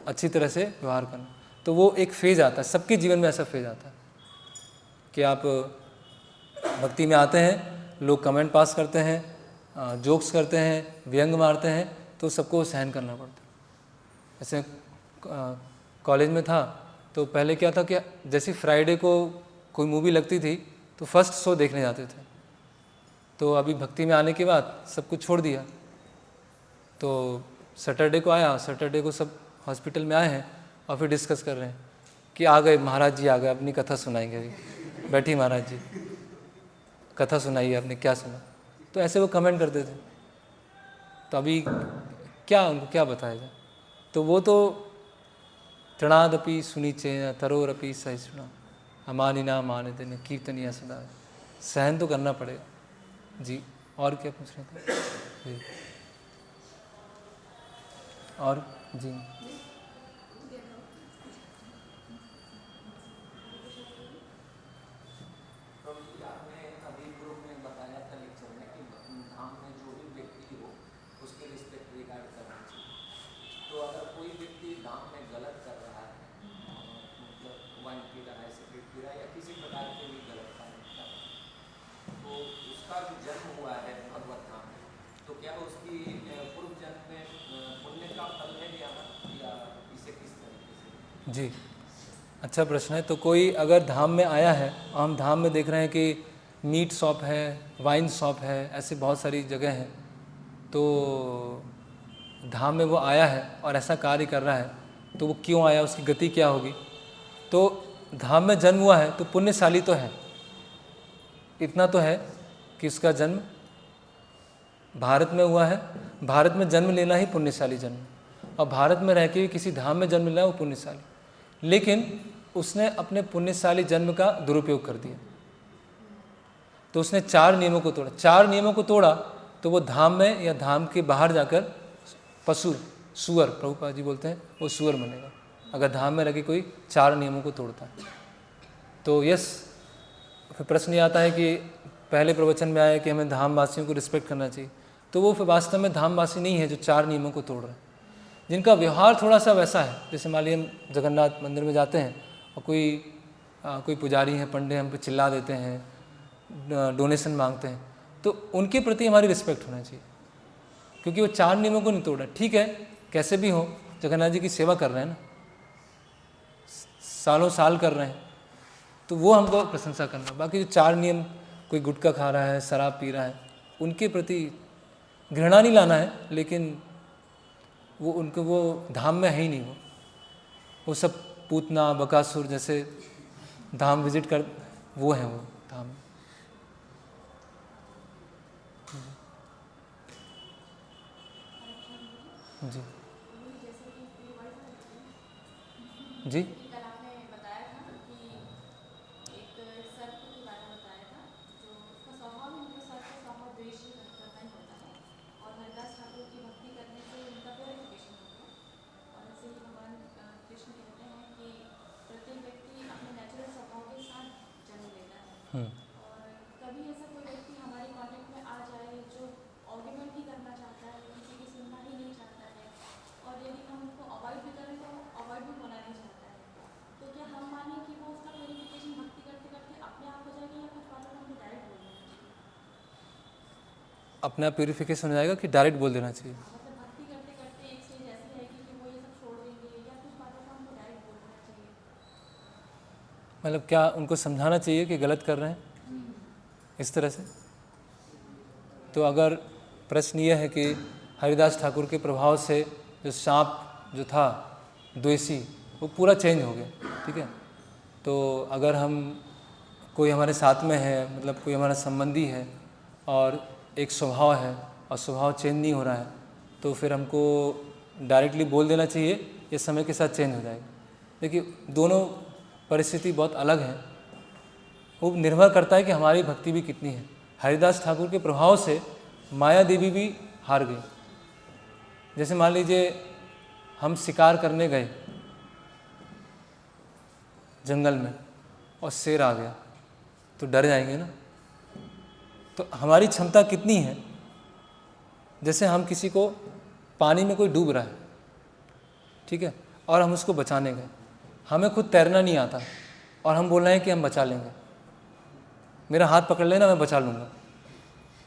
अच्छी तरह से व्यवहार करना। तो वो एक फेज़ आता है, सबके जीवन में ऐसा फेज़ आता है कि आप भक्ति में आते हैं, लोग कमेंट पास करते हैं, जोक्स करते हैं, व्यंग मारते हैं, तो सबको सहन करना पड़ता है। जैसे कॉलेज में था तो पहले क्या था कि जैसे फ्राइडे को कोई मूवी लगती थी तो फर्स्ट शो देखने जाते थे। तो अभी भक्ति में आने के बाद सब कुछ छोड़ दिया। तो सैटरडे को आया, सैटरडे को सब हॉस्पिटल में आए हैं और फिर डिस्कस कर रहे हैं कि आ गए महाराज जी, आ गए, अपनी कथा सुनाएंगे। अभी बैठी महाराज जी, कथा सुनाइए, आपने क्या सुना। तो ऐसे वो कमेंट करते थे। तो अभी क्या उनको क्या बताया जाए। तो वो तो तृणादपि सुनीचे तरोरपि सहिष्णुना अमानिना मानते न कीर्तनिया सदा, सहन तो करना पड़ेगा जी। और क्या पूछ रहे थे जी? और जी तो क्या उसकी पूर्व जन्म में पुण्य का फल है या इसे किस तरीके से? जी, अच्छा प्रश्न है। तो कोई अगर धाम में आया है, हम धाम में देख रहे हैं कि मीट शॉप है, वाइन शॉप है, ऐसे बहुत सारी जगह हैं, तो धाम में वो आया है और ऐसा कार्य कर रहा है, तो वो क्यों आया, उसकी गति क्या होगी। तो धाम में जन्म हुआ है तो पुण्यशाली तो है, इतना तो है कि उसका जन्म भारत में हुआ है। भारत में जन्म लेना ही पुण्यशाली जन्म, और भारत में रह के भी किसी धाम में जन्म लेना है वो पुण्यशाली। लेकिन उसने अपने पुण्यशाली जन्म का दुरुपयोग कर दिया, तो उसने 4 नियमों को तोड़ा। 4 नियमों को तोड़ा तो वो धाम में या धाम के बाहर जाकर पशु, सुअर, प्रभुपाद जी बोलते हैं वो सुअर बनेगा, अगर धाम में रह कोई 4 नियमों को तोड़ता है। तो यस, फिर प्रश्न ये आता है कि पहले प्रवचन में आया कि हमें धामवासियों को रिस्पेक्ट करना चाहिए, तो वो फिर वास्तव में धामवासी नहीं है जो 4 नियमों को तोड़ रहे हैं, जिनका व्यवहार थोड़ा सा वैसा है। जैसे मान लीजिए हम जगन्नाथ मंदिर में जाते हैं और कोई पुजारी हैं, पंडित हम पे चिल्ला देते हैं, डोनेशन मांगते हैं, तो उनके प्रति हमारी रिस्पेक्ट होना चाहिए, क्योंकि वो 4 नियमों को नहीं तोड़ रहे। ठीक है, कैसे भी हो, जगन्नाथ जी की सेवा कर रहे हैं ना, सालों साल कर रहे हैं, तो वो हमको प्रशंसा करना। बाकी जो 4 नियम, कोई गुटखा खा रहा है, शराब पी रहा है, उनके प्रति घृणा नहीं लाना है, लेकिन वो उनको वो धाम में है ही नहीं। वो सब पूतना बकासुर जैसे धाम विजिट कर, वो हैं वो धाम में। जी जी अपना प्यूरिफिकेशन हो जाएगा कि डायरेक्ट बोल देना चाहिए? मतलब क्या उनको समझाना चाहिए कि गलत कर रहे हैं इस तरह से? तो अगर प्रश्न ये है कि हरिदास ठाकुर के प्रभाव से जो सांप जो था द्वेषी, वो पूरा चेंज हो गया, ठीक है। तो अगर हम, कोई हमारे साथ में है, मतलब कोई हमारा संबंधी है और एक स्वभाव है और स्वभाव चेंज नहीं हो रहा है, तो फिर हमको डायरेक्टली बोल देना चाहिए, ये समय के साथ चेंज हो जाएगा। देखिए, दोनों परिस्थिति बहुत अलग है, वो निर्भर करता है कि हमारी भक्ति भी कितनी है। हरिदास ठाकुर के प्रभाव से माया देवी भी हार गई। जैसे मान लीजिए हम शिकार करने गए जंगल में और शेर आ गया, तो डर जाएंगे ना। तो हमारी क्षमता कितनी है, जैसे हम किसी को, पानी में कोई डूब रहा है, ठीक है, और हम उसको बचाने गए, हमें खुद तैरना नहीं आता और हम बोल रहे हैं कि हम बचा लेंगे, मेरा हाथ पकड़ लेना मैं बचा लूँगा,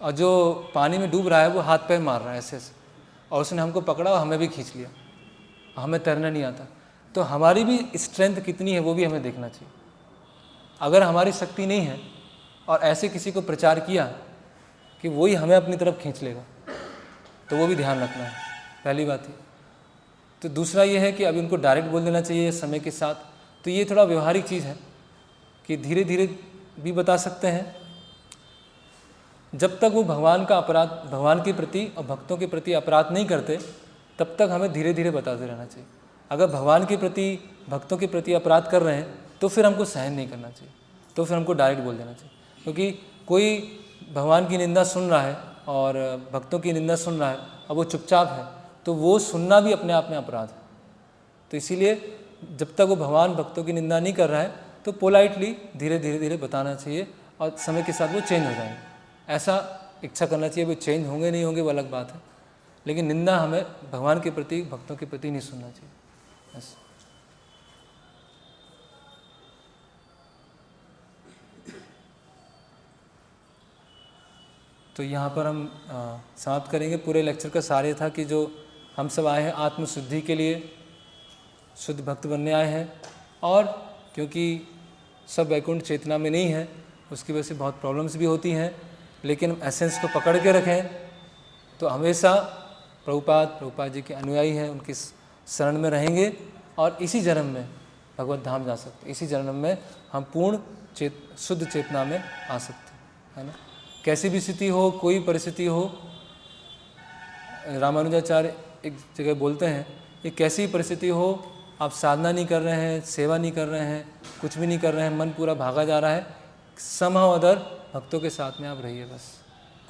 और जो पानी में डूब रहा है वो हाथ पैर मार रहा है ऐसे ऐसे, और उसने हमको पकड़ा और हमें भी खींच लिया, हमें तैरना नहीं आता। तो हमारी भी स्ट्रेंथ कितनी है वो भी हमें देखना चाहिए। अगर हमारी शक्ति नहीं है और ऐसे किसी को प्रचार किया कि वही हमें अपनी तरफ खींच लेगा, तो वो भी ध्यान रखना है, पहली बात ही। तो दूसरा ये है कि अभी उनको डायरेक्ट बोल देना चाहिए समय के साथ। तो ये थोड़ा व्यवहारिक चीज़ है कि धीरे धीरे भी बता सकते हैं, जब तक वो भगवान का अपराध, भगवान के प्रति और भक्तों के प्रति अपराध नहीं करते, तब तक हमें धीरे धीरे बताते रहना चाहिए। अगर भगवान के प्रति, भक्तों के प्रति अपराध कर रहे हैं तो फिर हमको सहन नहीं करना चाहिए, तो फिर हमको डायरेक्ट बोल देना चाहिए। क्योंकि कोई भगवान की निंदा सुन रहा है और भक्तों की निंदा सुन रहा है और वो चुपचाप है, तो वो सुनना भी अपने आप में अपराध है। तो इसीलिए जब तक वो भगवान भक्तों की निंदा नहीं कर रहा है, तो पोलाइटली धीरे धीरे धीरे बताना चाहिए, और समय के साथ वो चेंज हो जाएंगे। ऐसा इच्छा करना चाहिए। वो चेंज होंगे नहीं होंगे वो अलग बात है, लेकिन निंदा हमें भगवान के प्रति, भक्तों के प्रति नहीं सुनना चाहिए। बस। तो यहाँ पर हम समाप्त करेंगे। पूरे लेक्चर का सार ये था कि जो हम सब आए हैं आत्मशुद्धि के लिए, शुद्ध भक्त बनने आए हैं, और क्योंकि सब वैकुंठ चेतना में नहीं है उसकी वजह से बहुत प्रॉब्लम्स भी होती हैं, लेकिन हम एसेंस को पकड़ के रखें तो हमेशा प्रभुपाद जी के अनुयायी हैं, उनकी शरण में रहेंगे और इसी जन्म में भगवत धाम जा सकते, इसी जन्म में हम पूर्ण शुद्ध चेतना में आ सकते हैं, है ना। कैसी भी स्थिति हो, कोई परिस्थिति हो, रामानुजाचार्य एक जगह बोलते हैं कि कैसी परिस्थिति हो, आप साधना नहीं कर रहे हैं, सेवा नहीं कर रहे हैं, कुछ भी नहीं कर रहे हैं, मन पूरा भागा जा रहा है, समहाउ अदर भक्तों के साथ में आप रहिए। बस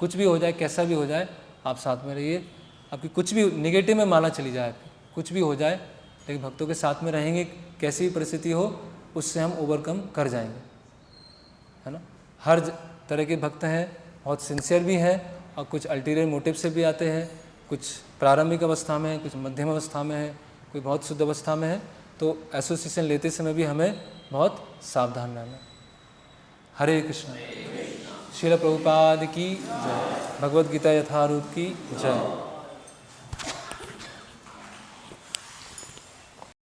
कुछ भी हो जाए, कैसा भी हो जाए, आप साथ में रहिए। आपकी कुछ भी नेगेटिव में माला चली जाए, कुछ भी हो जाए, लेकिन भक्तों के साथ में रहेंगे, कैसी भी परिस्थिति हो उससे हम ओवरकम कर जाएंगे, है ना। हर तरह के भक्त हैं, बहुत सिंसियर भी हैं और कुछ अल्टीरियर मोटिव से भी आते हैं, कुछ प्रारंभिक अवस्था में है, कुछ मध्यम अवस्था में है, कोई बहुत शुद्ध अवस्था में है। तो एसोसिएशन लेते समय भी हमें बहुत सावधान रहना है। हरे कृष्ण। श्रील प्रभुपाद की जय। भगवद गीता यथारूप की जय।